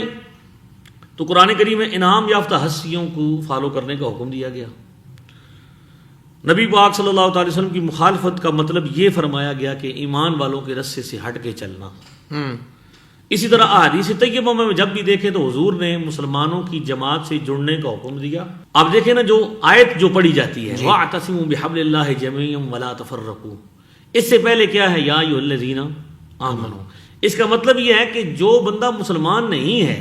[SPEAKER 3] تو قرآن کریم میں انعام یافتہ ہستیوں کو فالو کرنے کا حکم دیا گیا. نبی پاک صلی اللہ تعالی وسلم کی مخالفت کا مطلب یہ فرمایا گیا کہ ایمان والوں کے رستے سے ہٹ کے چلنا. اسی طرح احادیث طیبہ میں جب بھی دیکھیں تو حضور نے مسلمانوں کی جماعت سے جڑنے کا حکم دیا. اب دیکھیں نا, جو آیت جو پڑھی جاتی ہے وَاعْتَصِمُوا بِحَبْلِ اللَّهِ جَمِيعًا وَلَا تَفَرَّقُوا, اس سے پہلے کیا ہے, یا ایھا الذین آمنوا. اس کا مطلب یہ ہے کہ جو بندہ مسلمان نہیں ہے,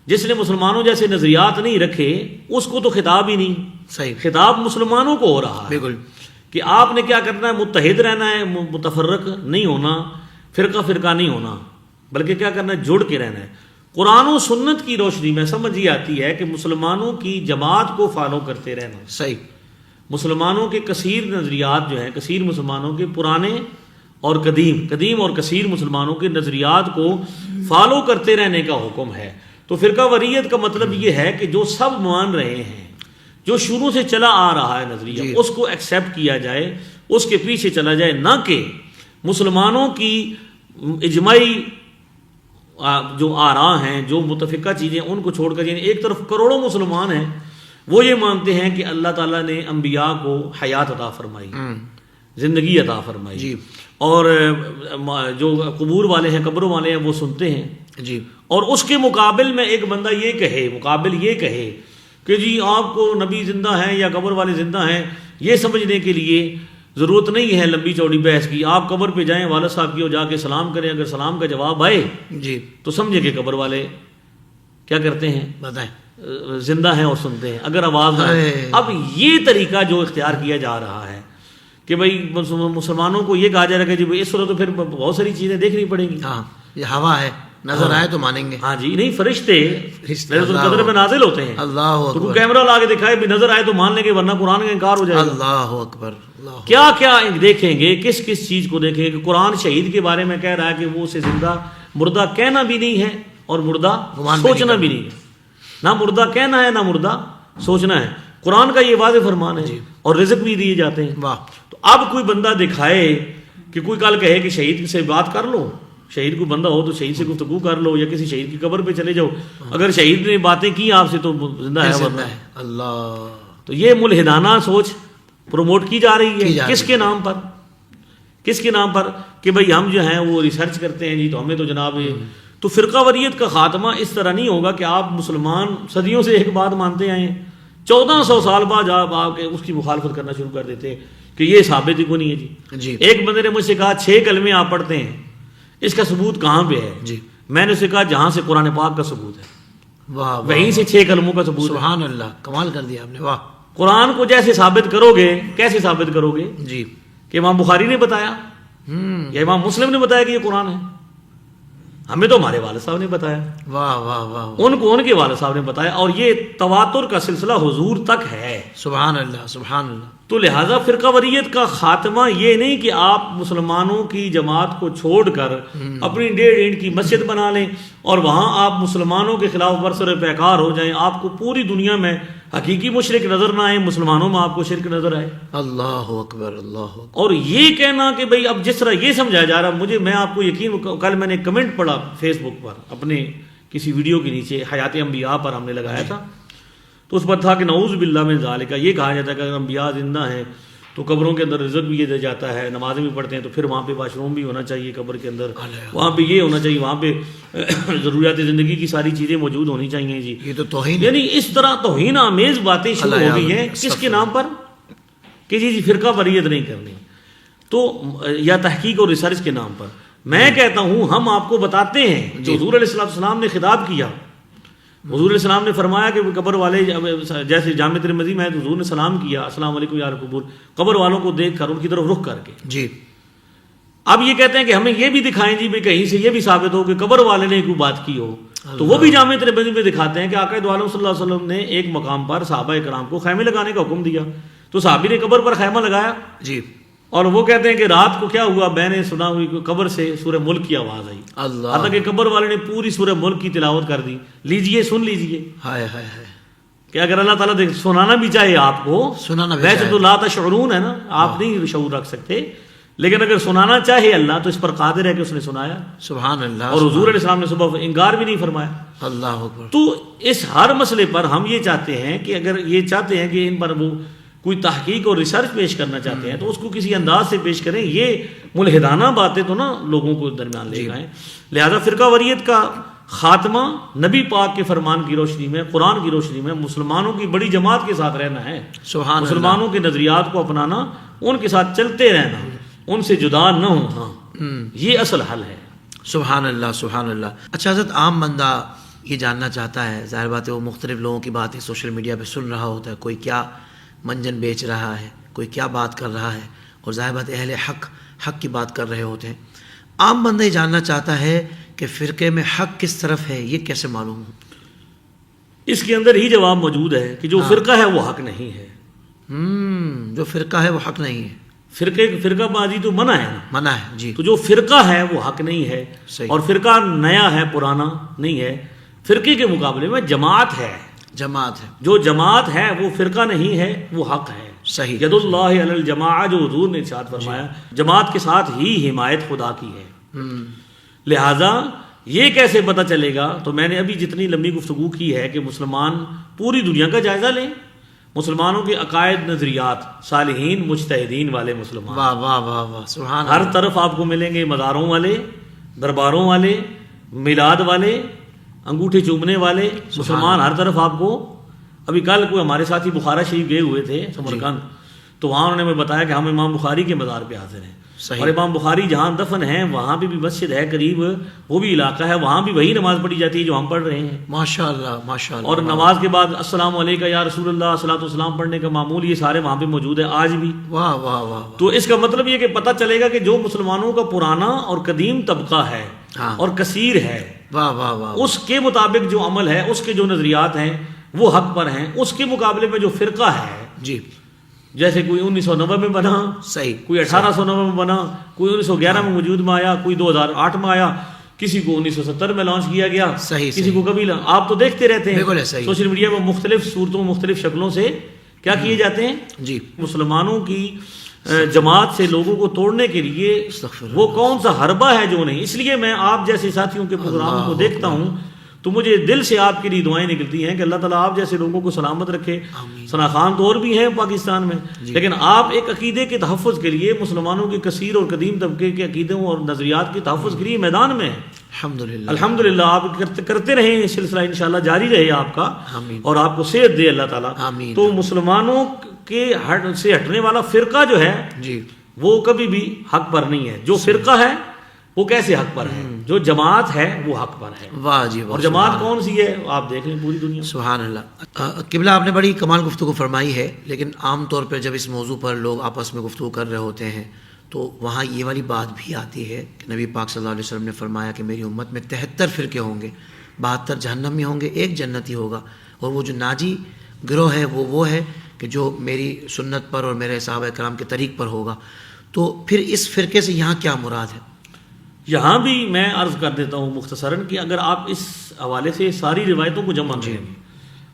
[SPEAKER 3] جس نے مسلمانوں جیسے نظریات نہیں رکھے, اس کو تو خطاب ہی نہیں.
[SPEAKER 2] صحیح.
[SPEAKER 3] خطاب مسلمانوں کو ہو رہا ہے.
[SPEAKER 2] بالکل.
[SPEAKER 3] کہ آپ نے کیا کرنا ہے, متحد رہنا ہے, متفرق نہیں ہونا, فرقہ نہیں ہونا, بلکہ کیا کرنا ہے, جڑ کے رہنا ہے. قرآن و سنت کی روشنی میں سمجھ یہ آتی ہے کہ مسلمانوں کی جماعت کو فالو کرتے رہنا.
[SPEAKER 2] صحیح.
[SPEAKER 3] مسلمانوں کے کثیر نظریات جو ہیں, کثیر مسلمانوں کے پرانے اور قدیم اور کثیر مسلمانوں کے نظریات کو فالو کرتے رہنے کا حکم ہے. تو فرقہ وریت کا مطلب یہ ہے کہ جو سب مان رہے ہیں, جو شروع سے چلا آ رہا ہے نظریہ, اس کو ایکسیپٹ کیا جائے, اس کے پیچھے چلا جائے, نہ کہ مسلمانوں کی اجماعی جو آراء ہیں, جو متفقہ چیزیں, ان کو چھوڑ کر, یعنی ایک طرف کروڑوں مسلمان ہیں وہ یہ مانتے ہیں کہ اللہ تعالیٰ نے انبیاء کو حیات عطا فرمائی, زندگی عطا فرمائی,
[SPEAKER 2] جی.
[SPEAKER 3] اور جو قبور والے ہیں, قبروں والے ہیں, وہ سنتے ہیں.
[SPEAKER 2] جی.
[SPEAKER 3] اور اس کے مقابل میں ایک بندہ یہ کہے کہ جی آپ کو نبی زندہ ہیں یا قبر والے زندہ ہیں, یہ سمجھنے کے لیے ضرورت نہیں ہے لمبی چوڑی بحث کی. آپ قبر پہ جائیں, والد صاحب کی, اور جا کے سلام کریں, اگر سلام کا جواب آئے
[SPEAKER 2] جی
[SPEAKER 3] تو سمجھے کہ قبر والے کیا کرتے ہیں,
[SPEAKER 2] بتائیں,
[SPEAKER 3] زندہ ہیں اور سنتے ہیں. اگر آواز نہ آئے, اب یہ طریقہ جو اختیار کیا جا رہا ہے کہ بھائی مسلمانوں کو یہ کہا جا رہا ہے کہ جی اس وقت تو پھر بہت ساری چیزیں دیکھنی پڑیں گی.
[SPEAKER 2] ہاں, یہ ہوا ہے, نظر آئے تو مانیں گے.
[SPEAKER 3] ہاں جی, نہیں, فرشتے لیلۃ القدر میں نازل ہوتے ہیں.
[SPEAKER 2] اللہ
[SPEAKER 3] تو کوئی کیمرہ لا کے دکھائے بھی نظر آئے تو مان لیں گے, ورنہ قرآن کا انکار ہو جائے گا.
[SPEAKER 2] اللہ اکبر.
[SPEAKER 3] کیا کیا دیکھیں گے, کس چیز کو دیکھیں گے. کہ قرآن شہید کے بارے میں کہہ رہا ہے کہ وہ اسے زندہ مردہ کہنا بھی نہیں ہے اور مردہ سوچنا بھی نہیں ہے. نہ مردہ کہنا ہے نہ مردہ سوچنا ہے. قرآن کا یہ واضح فرمان ہے, اور رزق بھی دیے جاتے ہیں.
[SPEAKER 2] واہ.
[SPEAKER 3] تو اب کوئی بندہ دکھائے کہ کوئی کل کہے کہ شہید سے بات کر لو, شہید کو بندہ ہو تو شہید سے گفتگو کر لو, یا کسی شہید کی قبر پہ چلے جاؤ, اگر شہید نے باتیں کی آپ سے تو زندہ ہے, ورنہ ہے.
[SPEAKER 2] اللہ.
[SPEAKER 3] تو یہ ملحدانہ سوچ پروموٹ کی جا رہی ہے. کس کے نام پر کہ بھئی ہم جو ہیں وہ ریسرچ کرتے ہیں جی, تو ہمیں تو جناب تو فرقہ وریت کا خاتمہ اس طرح نہیں ہوگا کہ آپ مسلمان صدیوں سے ایک بات مانتے آئے ہیں, 1400 سال بعد آپ اس کی مخالفت کرنا شروع کر دیتے ہیں کہ یہ ثابت ہی کو نہیں ہے. جی ایک بندے نے مجھ سے کہا 6 کلمے آپ پڑھتے ہیں, اس کا ثبوت کہاں پہ ہے؟
[SPEAKER 2] جی
[SPEAKER 3] میں نے اسے کہا جہاں سے قرآن پاک کا ثبوت ہے,
[SPEAKER 2] واہ,
[SPEAKER 3] وہیں سے 6 کلموں کا ثبوت.
[SPEAKER 2] سبحان اللہ, کمال کر دیا آپ نے. واہ.
[SPEAKER 3] قرآن کو جیسے ثابت کرو گے, کیسے ثابت کرو گے؟
[SPEAKER 2] جی
[SPEAKER 3] کہ امام بخاری نے بتایا یا امام مسلم نے بتایا کہ یہ قرآن ہے؟ ہمیں تو ہمارے والد صاحب نے بتایا،
[SPEAKER 2] واہ واہ واہ،
[SPEAKER 3] ان کو ان کے والد صاحب نے بتایا، اور یہ تواتر کا سلسلہ حضور تک ہے۔
[SPEAKER 2] سبحان اللہ سبحان اللہ۔
[SPEAKER 3] تو لہٰذا فرقہ واریت کا خاتمہ یہ نہیں کہ آپ مسلمانوں کی جماعت کو چھوڑ کر اپنی 1.5 اینٹ کی مسجد بنا لیں اور وہاں آپ مسلمانوں کے خلاف برسر پیکار ہو جائیں، آپ کو پوری دنیا میں حقیقی مشرک نظر نہ آئے، مسلمانوں میں آپ کو شرک نظر آئے۔
[SPEAKER 2] اللہ اکبر اللہ اکبر۔
[SPEAKER 3] اور یہ کہنا کہ بھئی اب جس طرح یہ سمجھایا جا رہا، میں آپ کو یقین، کل میں نے کمنٹ پڑھا فیس بک پر اپنے کسی ویڈیو کے نیچے، حیات انبیاء پر ہم نے لگایا تھا، تو اس پر تھا کہ نعوذ باللہ من ذالک، یہ کہا جاتا ہے کہ اگر انبیاء زندہ ہیں تو قبروں کے اندر رزق بھی یہ دیا جاتا ہے، نمازیں بھی پڑھتے ہیں تو پھر وہاں پہ واش روم بھی ہونا چاہیے قبر کے اندر، وہاں پہ یہ ہونا چاہیے، وہاں پہ ضروریات زندگی کی ساری چیزیں موجود ہونی چاہیے جی۔
[SPEAKER 2] یہ تو توہین،
[SPEAKER 3] یعنی اس طرح توہین آمیز باتیں شروع ہو گئی ہیں، کس کے نام پر؟ کہ جی فرقہ واریت نہیں کرنی، تو یا تحقیق اور ریسرچ کے نام پر۔ میں کہتا ہوں ہم آپ کو بتاتے ہیں جو حضور علیہ السلام نے خطاب کیا، حضور علیہ السلام نے فرمایا کہ قبر والے، جیسے جامع ترمذی میں حضور نے سلام کیا، السلام علیکم یا القبور، قبر والوں کو دیکھ کر ان کی طرف رخ کر کے
[SPEAKER 2] جی۔
[SPEAKER 3] اب یہ کہتے ہیں کہ ہمیں یہ بھی دکھائیں جی بھی کہیں سے یہ بھی ثابت ہو کہ قبر والے نے کوئی بات کی ہو، تو وہ بھی جامع ترمذی میں دکھاتے ہیں کہ آقا دو عالم صلی اللہ علیہ وسلم نے ایک مقام پر صحابہ کرام کو خیمے لگانے کا حکم دیا، تو صحابی نے قبر پر خیمہ لگایا
[SPEAKER 2] جی،
[SPEAKER 3] اور وہ کہتے ہیں کہ رات کو کیا ہوا، میں نے سنا ہوئی قبر سے سورہ ملک کی آواز آئی،
[SPEAKER 2] اللہ،
[SPEAKER 3] حتیٰ کہ قبر والے نے پوری سورہ ملک کی تلاوت کر دی۔ لیجئے، سن لیجئے
[SPEAKER 2] ہائے ہائے ہائے،
[SPEAKER 3] کہ اگر اللہ تعالیٰ سنانا بھی چاہے آپ کو،
[SPEAKER 2] سنانا بھی
[SPEAKER 3] ویسے
[SPEAKER 2] چاہے،
[SPEAKER 3] تو لا تشعرون ہے نا، آپ نہیں شعور رکھ سکتے، لیکن اگر سنانا چاہے اللہ تو اس پر قادر ہے کہ اس نے سنایا،
[SPEAKER 2] سبحان اللہ،
[SPEAKER 3] اور حضور علیہ السلام نے صبح انکار بھی نہیں فرمایا۔
[SPEAKER 2] اللہ اکبر۔
[SPEAKER 3] تو اس ہر مسئلے پر ہم یہ چاہتے ہیں کہ اگر یہ چاہتے ہیں کہ ان پر وہ کوئی تحقیق اور ریسرچ پیش کرنا چاہتے ہیں تو اس کو کسی انداز سے پیش کریں، یہ ملحدانہ باتیں تو نا لوگوں کو درمیان لے جائیں۔ لہذا فرقہ واریت کا خاتمہ نبی پاک کے فرمان کی روشنی میں، قرآن کی روشنی میں مسلمانوں کی بڑی جماعت کے ساتھ رہنا ہے،
[SPEAKER 2] سبحان اللہ،
[SPEAKER 3] مسلمانوں کے نظریات کو اپنانا، ان کے ساتھ چلتے رہنا، ان سے جدا نہ ہونا، یہ اصل حل ہے۔
[SPEAKER 2] سبحان اللہ سبحان اللہ۔ اچھا حضرت، عام بندہ یہ جاننا چاہتا ہے، ظاہر بات ہے وہ مختلف لوگوں کی باتیں سوشل میڈیا پہ سن رہا ہوتا ہے، کوئی کیا منجن بیچ رہا ہے، کوئی کیا بات کر رہا ہے، اور ظاہر بات اہل حق کی بات کر رہے ہوتے ہیں۔ عام بندہ یہ جاننا چاہتا ہے کہ فرقے میں حق کس طرف ہے، یہ کیسے معلوم ہو؟
[SPEAKER 3] اس کے اندر ہی جواب موجود ہے کہ جو فرقہ ہے وہ حق نہیں ہے۔
[SPEAKER 2] جو فرقہ ہے وہ حق نہیں ہے،
[SPEAKER 3] فرقہ بازی تو منع ہے نا،
[SPEAKER 2] منع ہے جی۔
[SPEAKER 3] تو جو فرقہ ہے وہ حق نہیں ہے،
[SPEAKER 2] صحیح۔
[SPEAKER 3] اور فرقہ نیا ہے، پرانا نہیں ہے۔ فرقے کے مقابلے میں جماعت ہے،
[SPEAKER 2] جماعت ہے،
[SPEAKER 3] جو جماعت ہے وہ فرقہ نہیں ہے، وہ حق ہے۔
[SPEAKER 2] صحیح۔
[SPEAKER 3] ید اللہ علی الجماعہ، جو حضور نے ارشاد فرمایا، جماعت کے ساتھ ہی حمایت خدا کی ہے۔ لہذا یہ کیسے پتہ چلے گا؟ تو میں نے ابھی جتنی لمبی گفتگو کی ہے کہ مسلمان پوری دنیا کا جائزہ لیں، مسلمانوں کے عقائد، نظریات، صالحین مجتہدین والے مسلمان
[SPEAKER 2] واہ واہ واہ واہ، سبحان
[SPEAKER 3] ہر
[SPEAKER 2] اللہ۔
[SPEAKER 3] طرف آپ کو ملیں گے، مزاروں والے، درباروں والے، میلاد والے، انگوٹھے چومنے والے مسلمان ہر طرف آپ کو۔ ابھی کل کوئی ہمارے ساتھی بخارا شریف گئے ہوئے تھے سمرقند، تو وہاں انہوں نے ہمیں بتایا کہ ہم امام بخاری کے مزار پہ حاضر ہیں،
[SPEAKER 2] صحیح۔
[SPEAKER 3] اور امام بخاری جہاں دفن ہیں وہاں پہ بھی مسجد ہے قریب، وہ بھی علاقہ ہے، وہاں بھی وہی نماز پڑھی جاتی ہے جو ہم پڑھ رہے ہیں،
[SPEAKER 2] ماشاء اللہ ماشاء اللہ۔
[SPEAKER 3] اور نماز کے بعد السلام علیکم یا رسول اللہ، صلاۃ والسلام پڑھنے کا معمول یہ سارے وہاں پہ موجود ہے آج بھی۔
[SPEAKER 2] واہ واہ واہ،
[SPEAKER 3] تو اس کا مطلب یہ کہ پتہ چلے گا کہ جو مسلمانوں کا پرانا اور قدیم طبقہ ہے اور کثیر ہے،
[SPEAKER 2] واہ واہ واہ،
[SPEAKER 3] اس کے مطابق جو عمل ہے، اس کے جو نظریات ہیں وہ حق پر ہیں۔ اس کے مقابلے میں جو فرقہ ہے،
[SPEAKER 2] جی،
[SPEAKER 3] جیسے کوئی 1990 میں بنا،
[SPEAKER 2] صحیح،
[SPEAKER 3] کوئی 1890 میں بنا، کوئی 1911 میں وجود میں آیا، کوئی 2008 میں آیا، کسی کو 1970 میں لانچ کیا گیا،
[SPEAKER 2] صحیح،
[SPEAKER 3] کسی کو کبھی آپ تو دیکھتے رہتے
[SPEAKER 2] بالکل
[SPEAKER 3] ہیں
[SPEAKER 2] صحیح،
[SPEAKER 3] سوشل میڈیا میں مختلف صورتوں، مختلف شکلوں سے کیا کیے جاتے ہیں
[SPEAKER 2] جی،
[SPEAKER 3] مسلمانوں کی جماعت سے لوگوں کو توڑنے کے لیے۔ وہ کون سا حربہ ہے جو نہیں؟ اس لیے میں آپ جیسے ساتھیوں کے پروگراموں کو دیکھتا ہوں تو مجھے دل سے آپ کے لیے دعائیں نکلتی ہیں کہ اللہ تعالیٰ آپ جیسے لوگوں کو سلامت رکھے۔ ثنا خان تو اور بھی ہیں پاکستان میں، لیکن آپ ایک عقیدے کے تحفظ کے لیے، مسلمانوں کے کثیر اور قدیم طبقے کے عقیدوں اور نظریات کے تحفظ کے لیے میدان میں ہیں۔
[SPEAKER 2] الحمدللہ،
[SPEAKER 3] الحمدللہ آپ کرتے رہیں، یہ سلسلہ انشاءاللہ جاری رہے آپ کا،
[SPEAKER 2] آمین،
[SPEAKER 3] اور آپ کو صحت دے اللہ تعالیٰ۔
[SPEAKER 2] آمین۔
[SPEAKER 3] تو مسلمانوں کے سے ہٹنے والا فرقہ جو ہے
[SPEAKER 2] جی،
[SPEAKER 3] وہ کبھی بھی حق پر نہیں ہے۔ جو فرقہ ہے وہ کیسے حق پر ہے؟ جو جماعت ہے وہ حق پر ہے۔
[SPEAKER 2] واہ جی واہ،
[SPEAKER 3] اور جماعت کون سی ہے آپ دیکھ لیں پوری دنیا۔
[SPEAKER 2] سبحان اللہ۔ قبلہ، آپ نے بڑی کمال گفتگو فرمائی ہے، لیکن عام طور پر جب اس موضوع پر لوگ آپس میں گفتگو کر رہے ہوتے ہیں تو وہاں یہ والی بات بھی آتی ہے کہ نبی پاک صلی اللہ علیہ وسلم نے فرمایا کہ میری امت میں 73 فرقے ہوں گے، 72 جہنم میں ہوں گے، ایک جنتی ہوگا، اور وہ جو ناجی گروہ ہے وہ ہے کہ جو میری سنت پر اور میرے صحابہ کرام کے طریق پر ہوگا۔ تو پھر اس فرقے سے یہاں کیا مراد ہے؟
[SPEAKER 3] یہاں بھی میں عرض کر دیتا ہوں مختصراً کہ اگر آپ اس حوالے سے ساری روایتوں کو جمع کریں گے،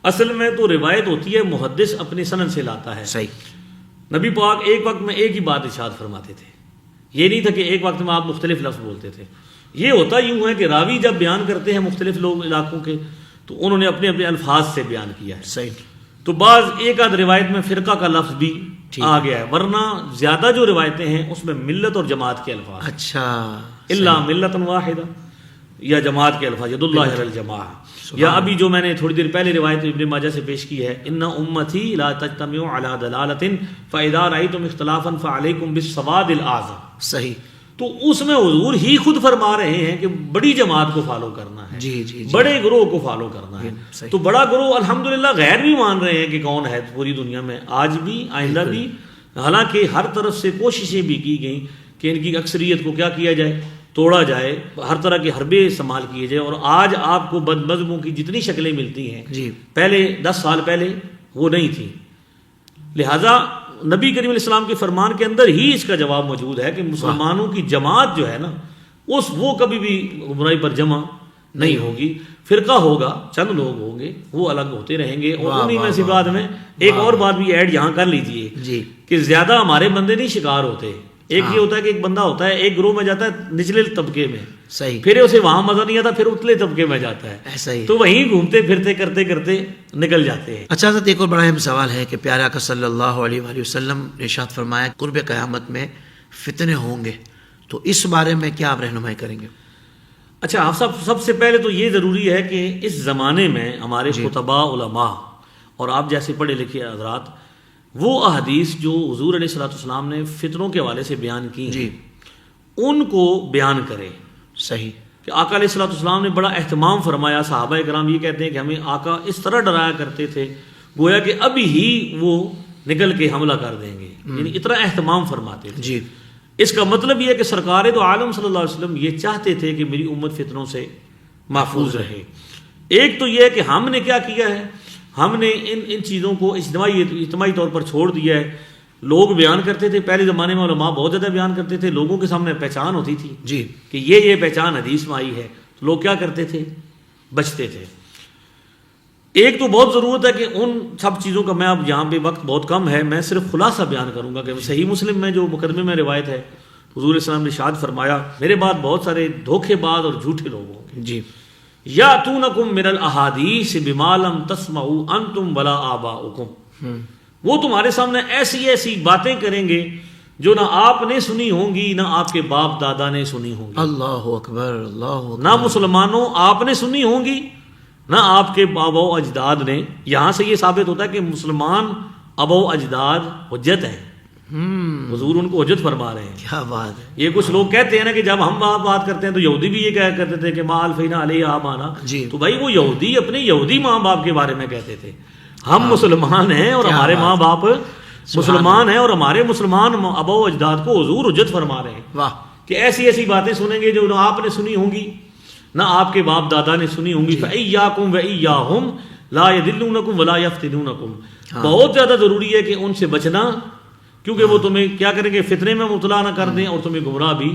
[SPEAKER 3] اصل میں تو روایت ہوتی ہے محدث اپنی سند سے لاتا ہے۔
[SPEAKER 2] صحیح۔
[SPEAKER 3] نبی پاک ایک وقت میں ایک ہی بات ارشاد فرماتے تھے، یہ نہیں تھا کہ ایک وقت میں آپ مختلف لفظ بولتے تھے۔ یہ ہوتا یوں ہے کہ راوی جب بیان کرتے ہیں مختلف لوگ علاقوں کے تو انہوں نے اپنے اپنے الفاظ سے بیان کیا ہے۔
[SPEAKER 2] صحیح۔
[SPEAKER 3] تو بعض ایک آدھ روایت میں فرقہ کا لفظ بھی آ گیا ہے، ورنہ زیادہ جو روایتیں ہیں اس میں ملت اور جماعت کے الفاظ،
[SPEAKER 2] اچھا،
[SPEAKER 3] الا ملت واحدہ، یا جماعت کے الفاظ، ید اللہ علی الجماعہ، یا ابھی جو میں نے تھوڑی دیر پہلے روایت ابن ماجہ سے پیش کی ہے، ان امتی لا تجتمع علی ضلالۃ فاذا رأیتم اختلافا فعلیکم بالسواد الاعظم۔
[SPEAKER 2] صحیح۔
[SPEAKER 3] تو اس میں حضور ہی خود فرما رہے ہیں کہ بڑی جماعت کو فالو کرنا ہے،
[SPEAKER 2] جی
[SPEAKER 3] بڑے گروہ کو فالو کرنا ہے۔
[SPEAKER 2] صحیح۔
[SPEAKER 3] تو بڑا گروہ الحمدللہ غیر بھی مان رہے ہیں کہ کون ہے پوری دنیا میں، آج بھی آئندہ بھی، حالانکہ ہر طرف سے کوششیں بھی کی گئیں کہ ان کی اکثریت کو کیا کیا جائے، توڑا جائے، ہر طرح کے حربے استعمال کیے جائے، اور آج آپ کو بد مذہبوں کی جتنی شکلیں ملتی ہیں
[SPEAKER 2] جی
[SPEAKER 3] پہلے 10 سال پہلے وہ نہیں تھی۔ لہذا نبی کریم علیہ السلام کے فرمان کے اندر ہی اس کا جواب موجود ہے کہ مسلمانوں کی جماعت جو ہے نا وہ کبھی بھی گمراہی پر جمع نہیں ہوگی۔ فرقہ ہوگا، چند لوگ ہوں گے، وہ الگ ہوتے رہیں گے، اور انہی میں سے بعد میں ایک اور بات بھی ایڈ یہاں کر لیجئے
[SPEAKER 2] جی
[SPEAKER 3] کہ زیادہ ہمارے بندے نہیں شکار ہوتے۔ ایک یہ ہوتا ہے کہ ایک بندہ ہوتا ہے ایک گروہ میں جاتا ہے نچلے طبقے میں،
[SPEAKER 2] صحیح،
[SPEAKER 3] پھر اسے وہاں مزہ نہیں آتا، پھر اتلے طبقے میں جاتا ہے،
[SPEAKER 2] ایسا ہی۔
[SPEAKER 3] تو وہیں گھومتے پھرتے کرتے کرتے نکل جاتے ہیں۔
[SPEAKER 2] اچھا حضرت، ایک اور بڑا اہم سوال ہے کہ پیارے آقا صلی اللہ علیہ وآلہ وسلم نے ارشاد فرمایا قرب قیامت میں فتنے ہوں گے، تو اس بارے میں کیا آپ رہنمائی کریں گے؟
[SPEAKER 3] اچھا، آپ سب سے پہلے تو یہ ضروری ہے کہ اس زمانے میں ہمارے خطباء علماء اور آپ جیسے پڑھے لکھے حضرات وہ احادیث جو حضور علیہ الصلوۃ والسلام نے فتنوں کے حوالے سے بیان کی
[SPEAKER 2] جی
[SPEAKER 3] ان کو بیان کریں۔
[SPEAKER 2] صحیح۔
[SPEAKER 3] کہ آقا علیہ الصلوۃ والسلام نے بڑا اہتمام فرمایا، صحابہ کرام یہ کہتے ہیں کہ ہمیں آقا اس طرح ڈرایا کرتے تھے گویا کہ ابھی ہی وہ نکل کے حملہ کر دیں گے، یعنی اتنا اہتمام فرماتے تھے۔
[SPEAKER 2] جی
[SPEAKER 3] اس کا مطلب یہ ہے کہ سرکار دو عالم صلی اللہ علیہ وسلم یہ چاہتے تھے کہ میری امت فتنوں سے محفوظ رہے۔ ایک تو یہ ہے کہ ہم نے کیا کیا ہے، ہم نے ان چیزوں کو اجتماعی طور پر چھوڑ دیا ہے۔ لوگ بیان کرتے تھے، پہلے زمانے میں علماء بہت زیادہ بیان کرتے تھے، لوگوں کے سامنے پہچان ہوتی تھی
[SPEAKER 2] جی
[SPEAKER 3] کہ یہ پہچان حدیث میں آئی ہے، تو لوگ کیا کرتے تھے، بچتے تھے۔ ایک تو بہت ضرورت ہے کہ ان سب چیزوں کا، میں اب یہاں پہ وقت بہت کم ہے، میں صرف خلاصہ بیان کروں گا کہ صحیح مسلم میں جو مقدمے میں روایت ہے، حضور علیہ السلام نے ارشاد فرمایا میرے بعد بہت سارے دھوکے باز اور جھوٹے لوگ ہوں گے،
[SPEAKER 2] جی
[SPEAKER 3] یاتونکم من الاحادیث بما لم تسمعوا انتم ولا آباؤکم، وہ تمہارے سامنے ایسی ایسی باتیں کریں گے جو نہ آپ نے سنی ہوں گی نہ آپ کے باپ دادا نے سنی ہوں گی۔
[SPEAKER 2] اللہ اکبر، اللہ اکبر۔
[SPEAKER 3] نہ مسلمانوں آپ نے سنی ہوں گی نہ آپ کے آبا و اجداد نے۔ یہاں سے یہ ثابت ہوتا ہے کہ مسلمان آبا و اجداد حجت ہیں، حضور ان کو حجت فرما رہے ہیں۔
[SPEAKER 2] کیا بات ہے۔
[SPEAKER 3] یہ کچھ لوگ کہتے ہیں نا کہ جب ہم بات کرتے ہیں تو یہودی بھی یہ کہا کرتے تھے کہ ما الفینا علیہ آبانا،
[SPEAKER 2] جی
[SPEAKER 3] تو بھائی وہ یہودی اپنے یہودی ماں باپ کے بارے میں کہتے تھے، ہم مسلمان ہیں اور ہمارے ماں باپ مسلمان ہیں، اور ہمارے مسلمان آبا و اجداد کو حضور حجت فرما رہے ہیں۔
[SPEAKER 2] واہ،
[SPEAKER 3] کہ ایسی ایسی باتیں سنیں گے جو نہ آپ نے سنی ہوں گی نہ آپ کے باپ دادا نے سنی ہوں گی۔ فَإِيَّاكُمْ وَإِيَّاهُمْ لَا يَضِلُّونَكُم وَلَا يَفْتِنُونَكُم، بہت زیادہ ضروری ہے کہ ان سے بچنا، کیونکہ وہ تمہیں کیا کریں گے، فتنے میں مبتلا نہ کر دیں اور تمہیں گمراہ بھی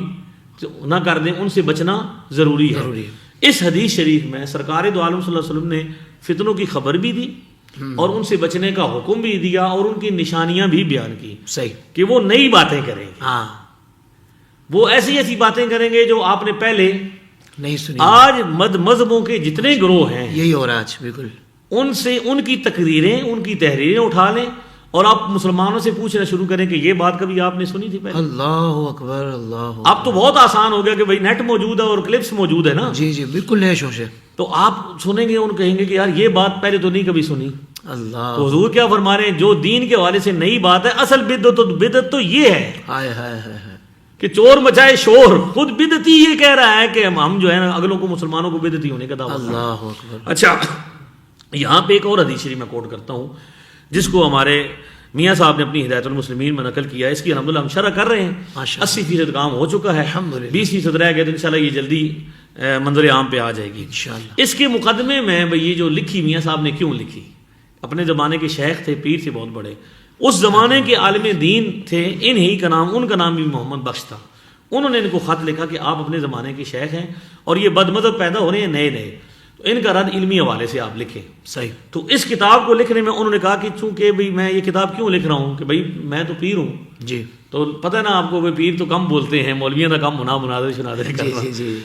[SPEAKER 3] نہ کر دیں، ان سے بچنا ضروری ہے۔ اس حدیث شریف میں سرکار دو عالم صلی اللہ علیہ وسلم نے فتنوں کی خبر بھی دی اور ان سے بچنے کا حکم بھی دیا اور ان کی نشانیاں بھی بیان کی،
[SPEAKER 2] صحیح،
[SPEAKER 3] کہ وہ نئی باتیں کریں گے،
[SPEAKER 2] ہاں،
[SPEAKER 3] وہ ایسی ایسی باتیں کریں گے جو آپ نے پہلے
[SPEAKER 2] نہیں سنی۔
[SPEAKER 3] آج مذہبوں کے جتنے گروہ ہیں
[SPEAKER 2] یہی ہو رہا ہے آج، بالکل۔
[SPEAKER 3] ان سے ان کی تقریریں ان کی تحریریں اٹھا لیں اور آپ مسلمانوں سے پوچھنا شروع کریں کہ یہ بات کبھی آپ نے سنی تھی پہلے؟
[SPEAKER 2] اللہ اکبر، اللہ۔
[SPEAKER 3] اب تو بہت آسان ہو گیا کہ بھائی نیٹ موجود ہے اور کلپس موجود ہے نا،
[SPEAKER 2] جی جی بالکل نئے شوشے۔
[SPEAKER 3] تو آپ سنیں گے ان کہیں گے کہ یار یہ بات پہلے تو نہیں کبھی سنی۔
[SPEAKER 2] اللہ،
[SPEAKER 3] تو حضور کیا فرما رہے ہیں، جو دین کے حوالے سے نئی بات ہے، اصل بدعت تو یہ ہے
[SPEAKER 2] ہائے ہائے ہائے ہائے،
[SPEAKER 3] کہ چور مچائے شور، خود بدعتی یہ کہہ رہا ہے کہ ہم جو ہے نا اگلوں کو مسلمانوں کو بدعتی ہونے کا دعویٰ۔
[SPEAKER 2] اللہ اکبر۔
[SPEAKER 3] اچھا، یہاں پہ ایک اور حدیث شریف میں کوٹ کرتا ہوں جس کو ہمارے میاں صاحب نے اپنی ہدایت المسلمین میں نقل کیا. اس کی الحمدللہ ہم شرح کر رہے ہیں. 80% کام ہو چکا ہے, 20% رہ گئے تو انشاءاللہ یہ جلدی منظر عام پہ آ جائے گی انشاءاللہ. اس کے مقدمے میں یہ جو لکھی میاں صاحب نے کیوں لکھی, اپنے زمانے کے شیخ تھے, پیر تھے بہت بڑے, اس زمانے کے عالم دین تھے, ان کا نام بھی محمد بخش تھا. انہوں نے ان کو خط لکھا کہ آپ اپنے زمانے کے شیخ ہیں اور یہ بد مذہب پیدا ہو رہے ہیں نئے نئے, تو ان کا رد علمی حوالے سے آپ لکھیں.
[SPEAKER 2] صحیح.
[SPEAKER 3] تو اس کتاب کو لکھنے میں انہوں نے کہا کہ چونکہ بھئی میں یہ کتاب کیوں لکھ رہا ہوں کہ بھئی میں تو پیر ہوں
[SPEAKER 2] جی,
[SPEAKER 3] تو پتہ ہے نا آپ کو, پیر تو کم بولتے ہیں, مولویوں کا کم مناظر شناظر کرنا.
[SPEAKER 2] جی.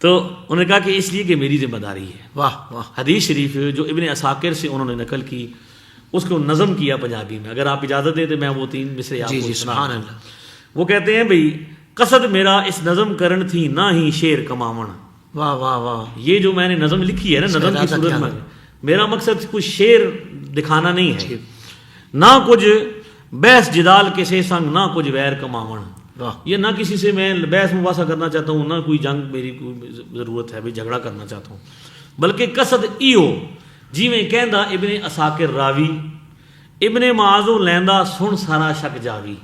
[SPEAKER 3] تو انہوں نے کہا کہ اس لیے کہ میری ذمہ داری ہے.
[SPEAKER 2] واہ واہ.
[SPEAKER 3] حدیث شریف جو ابن عساکر سے انہوں نے نقل کی, اس کو نظم کیا پنجابی میں. اگر آپ اجازت دیں تو میں وہ 3 مصرے آپ کو
[SPEAKER 2] سبحان اللہ.
[SPEAKER 3] وہ کہتے ہیں بھئی قصد میرا اس نظم کرن تھی نہ ہی شعر کماون.
[SPEAKER 2] واہ واہ واہ.
[SPEAKER 3] یہ جو میں نے نظم لکھی ہے نا, نظم کی صورت میں, میرا مقصد کچھ شعر دکھانا نہیں ہے, نہ کچھ بحث جدال کسی سنگ, نہ کچھ ویر کماون. یہ نہ کسی سے میں بحث مباحثہ کرنا چاہتا ہوں, نہ کوئی جنگ میری کوئی ضرورت ہے بھی جھگڑا کرنا چاہتا ہوں, بلکہ قصد ایو جی میں کہندا ابن عساکر راوی, ابن معاذ لیندا سن سارا شک جاوی.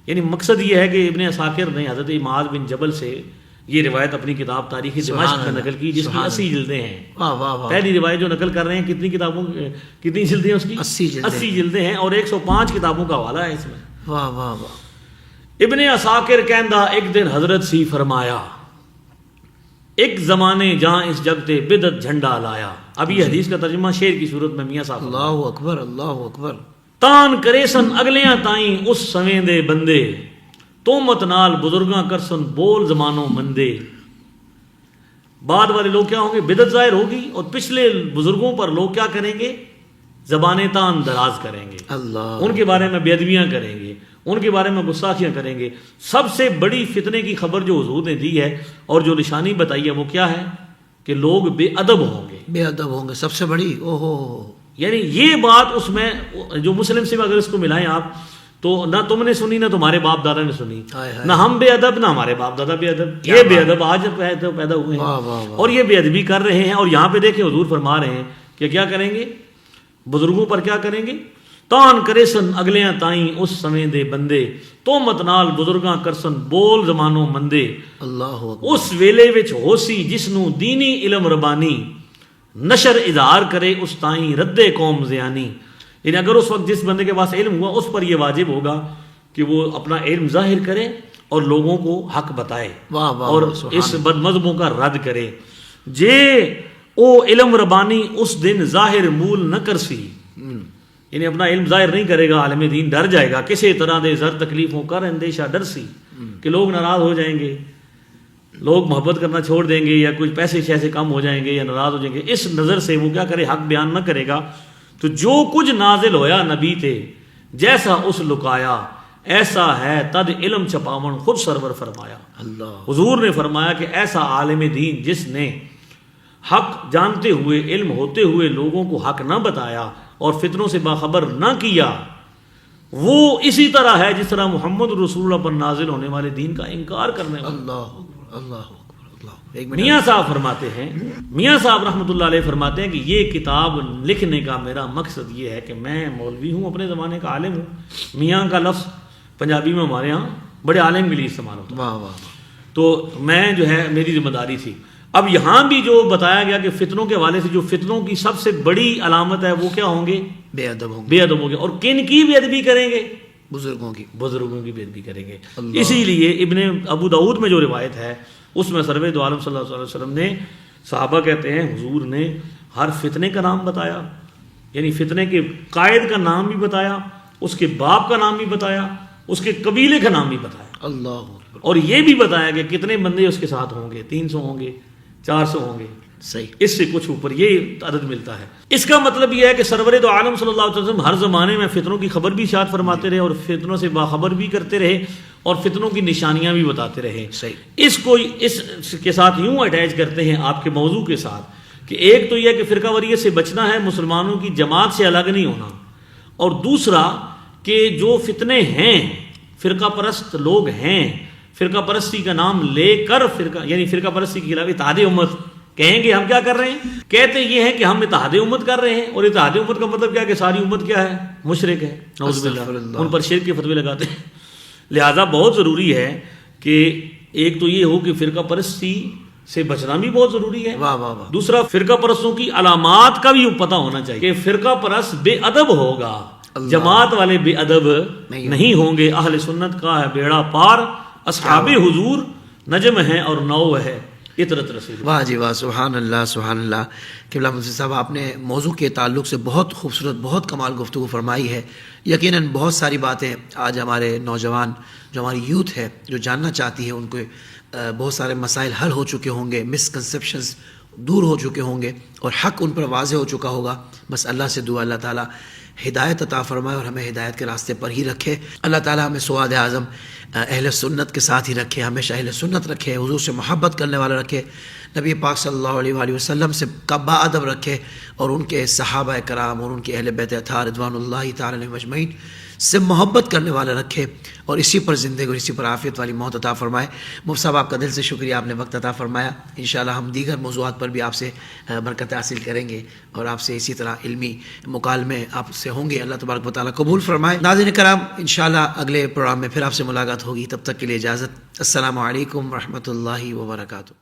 [SPEAKER 3] یعنی مقصد یہ ہے کہ ابن عساکر نے حضرت معاذ بن جبل سے یہ روایت اپنی کتاب تاریخ دمشق میں نقل کی, جس کی 80 جلدیں ہیں. پہلی روایت جو نقل کر رہے ہیں کتنی جلدیں ہیں اس کی؟ 80 جلدیں ہیں, اور 105 کتابوں کا حوالہ ہے اس میں.
[SPEAKER 2] واہ واہ واہ.
[SPEAKER 3] ابن عساکر کہندا ایک دن حضرت سی فرمایا, ایک زمانے جہاں اس جگ تے بدعت جھنڈا لایا. اب یہ حدیث کا ترجمہ شعر کی صورت میں میاں صاحب.
[SPEAKER 2] اللہ اکبر اللہ اکبر.
[SPEAKER 3] تان کرے سن اگلیاں تائیں اس سویں دے بندے, تومت نال بزرگاں کرسن بول زمانوں مندے. بعد والے لوگ کیا ہوں گے, بدعت ظاہر ہوگی, اور پچھلے بزرگوں پر لوگ کیا کریں گے, زبانیں تان دراز کریں گے,
[SPEAKER 2] اللہ,
[SPEAKER 3] ان کے بارے میں بے ادبیاں کریں گے, ان کے بارے میں گستاخیاں کریں گے. سب سے بڑی فتنے کی خبر جو حضور نے دی ہے اور جو نشانی بتائی ہے وہ کیا ہے, کہ لوگ بے ادب ہوں گے.
[SPEAKER 2] بے ادب ہوں گے, سب سے بڑی. اوہو.
[SPEAKER 3] یعنی یہ بات اس میں جو مسلم سے اگر اس کو ملائیں آپ, تو نہ تم نے سنی نہ تمہارے باپ دادا نے سنی, نہ ہم بے ادب نہ ہمارے باپ دادا بے ادب. یہ بے ادب آج پیدا ہوئے ہیں اور یہ بے ادبی کر رہے ہیں. اور یہاں پہ دیکھیں حضور فرما رہے ہیں کہ کیا کریں گے, بزرگوں پر کیا کریں گے, تان کرے سن اگلیاں تائیں اس سمیں دے بندے, تومت نال بزرگاں کرسن بول زمانوں مندے.
[SPEAKER 2] اللہ
[SPEAKER 3] اس ویلے وچ ہوسی جس نو دینی علم ربانی, نشر اظہار کرے اس تائیں رد قوم زیانی. یعنی اگر اس وقت جس بندے کے پاس علم ہوا اس پر یہ واجب ہوگا کہ وہ اپنا علم ظاہر کرے اور لوگوں کو حق بتائے اور اس بد مذہبوں کا رد کرے. جے او علم ربانی اس دن ظاہر مول نہ کرسی, یعنی اپنا علم ظاہر نہیں کرے گا, عالم دین ڈر جائے گا. کسی طرح دے زر تکلیفوں کر اندیشہ ڈر سی, کہ لوگ ناراض ہو جائیں گے, لوگ محبت کرنا چھوڑ دیں گے, یا کچھ پیسے شیسے کم ہو جائیں گے, یا ناراض ہو جائیں گے. اس نظر سے وہ کیا کرے, حق بیان نہ کرے گا. تو جو کچھ نازل ہویا نبی تے, جیسا اس لکایا, ایسا ہے تد علم چھپاون خود سرور فرمایا. اللہ, حضور نے فرمایا کہ ایسا عالم دین جس نے حق جانتے ہوئے, علم ہوتے ہوئے لوگوں کو حق نہ بتایا اور فتنوں سے باخبر نہ کیا, وہ اسی طرح ہے جس طرح محمد رسول اللہ پر نازل ہونے والے دین کا انکار کرنے والا.
[SPEAKER 2] اللہ اللہ.
[SPEAKER 3] میاں صاحب فرماتے ہیں, میاں صاحب رحمۃ اللہ علیہ فرماتے ہیں کہ یہ کتاب لکھنے کا میرا مقصد یہ ہے کہ میں مولوی ہوں, اپنے زمانے کا عالم ہوں. میاں کا لفظ پنجابی میں ہمارے ہاں بڑے عالم کے لیے استعمال ہوتا ہے.
[SPEAKER 2] واہ واہ.
[SPEAKER 3] تو میں جو ہے میری ذمہ داری تھی. اب یہاں بھی جو بتایا گیا کہ فتنوں کے حوالے سے جو فتنوں کی سب سے بڑی علامت ہے وہ کیا ہوں گے,
[SPEAKER 2] بے ادب ہوں گے.
[SPEAKER 3] بے ادب ہوں گے. اور کن کی بے ادبی کریں گے,
[SPEAKER 2] بزرگوں کی
[SPEAKER 3] بے ادبی کریں گے. اسی لیے ابن ابو داؤد میں جو روایت ہے اس میں سرور دو عالم صلی اللہ علیہ وسلم نے, صحابہ کہتے ہیں حضور نے ہر فتنے کا نام بتایا, یعنی فتنے کے قائد کا نام بھی بتایا, اس کے باپ کا نام بھی بتایا, اس کے قبیلے کا نام بھی بتایا.
[SPEAKER 2] اللہ.
[SPEAKER 3] اور یہ بھی بتایا کہ کتنے بندے اس کے ساتھ ہوں گے, 300 ہوں گے, 400 ہوں گے.
[SPEAKER 2] صحیح.
[SPEAKER 3] اس سے کچھ اوپر یہ عدد ملتا ہے. اس کا مطلب یہ ہے کہ سرور دو عالم صلی اللہ علیہ وسلم ہر زمانے میں فتنوں کی خبر بھی اشاعت فرماتے رہے, اور فتنوں سے باخبر بھی کرتے رہے, اور فتنوں کی نشانیاں بھی بتاتے رہے.
[SPEAKER 2] صحیح.
[SPEAKER 3] اس کو اس کے ساتھ یوں اٹیچ کرتے ہیں آپ کے موضوع کے ساتھ کہ ایک تو یہ کہ فرقہ واریت سے بچنا ہے, مسلمانوں کی جماعت سے الگ نہیں ہونا, اور دوسرا کہ جو فتنے ہیں, فرقہ پرست لوگ ہیں, فرقہ پرستی کا نام لے کر فرقہ یعنی فرقہ پرستی کے خلاف اتحاد امت کہیں گے ہم کیا کر رہے ہیں؟ کہتے یہ ہیں کہ ہم اتحاد امت کر رہے ہیں، اور اتحاد امت کا مطلب کیا کہ ساری امت کیا ہے؟ مشرک ہے، نعوذ باللہ، ان پر شرک کے فتوے لگاتے ہیں۔ لہذا بہت ضروری ہے کہ ایک تو یہ ہو کہ فرقہ پرستی سے بچنا بھی بہت ضروری ہے،
[SPEAKER 2] واہ واہ واہ،
[SPEAKER 3] دوسرا فرقہ پرستوں کی علامات کا بھی پتہ ہونا چاہیے کہ فرقہ پرست بے ادب ہوگا، جماعت والے بے ادب نہیں ہوں گے۔ اہل سنت کا ہے بیڑا پار، اصحاب حضور نجم ہے اور نو ہے اطرت رسول۔
[SPEAKER 2] واہ جی واہ، سبحان اللہ سبحان اللہ۔ قبلہ مفتی صاحب، آپ نے موضوع کے تعلق سے بہت خوبصورت، بہت کمال گفتگو فرمائی ہے۔ یقیناً بہت ساری باتیں آج ہمارے نوجوان، جو ہماری یوتھ ہے، جو جاننا چاہتی ہے، ان کو بہت سارے مسائل حل ہو چکے ہوں گے، مسکنسیپشنز دور ہو چکے ہوں گے، اور حق ان پر واضح ہو چکا ہوگا۔ بس اللہ سے دعا اللہ تعالیٰ ہدایت عطا فرمائے اور ہمیں ہدایت کے راستے پر ہی رکھے۔ اللہ تعالیٰ ہمیں سواد اعظم اہل سنت کے ساتھ ہی رکھے، ہمیشہ اہل سنت رکھے، حضور سے محبت کرنے والا رکھے، نبی پاک صلی اللہ علیہ وآلہ وسلم سے با ادب رکھے، اور ان کے صحابہ کرام اور ان کے اہل بیت اطہار رضوان اللہ تعالی علیہم اجمعین سے محبت کرنے والا رکھے، اور اسی پر زندگی اور اسی پر عافیت والی موت عطا فرمائے۔ مفتی صاحب، آپ کا دل سے شکریہ، آپ نے وقت عطا فرمایا۔ انشاءاللہ ہم دیگر موضوعات پر بھی آپ سے برکت حاصل کریں گے، اور آپ سے اسی طرح علمی مکالمے آپ سے ہوں گے۔ اللہ تبارک و تعالیٰ قبول فرمائے۔ ناظرین کرام، انشاءاللہ اگلے پروگرام میں پھر آپ سے ملاقات ہوگی، تب تک کے لیے اجازت۔ السلام علیکم ورحمۃ اللہ وبرکاتہ۔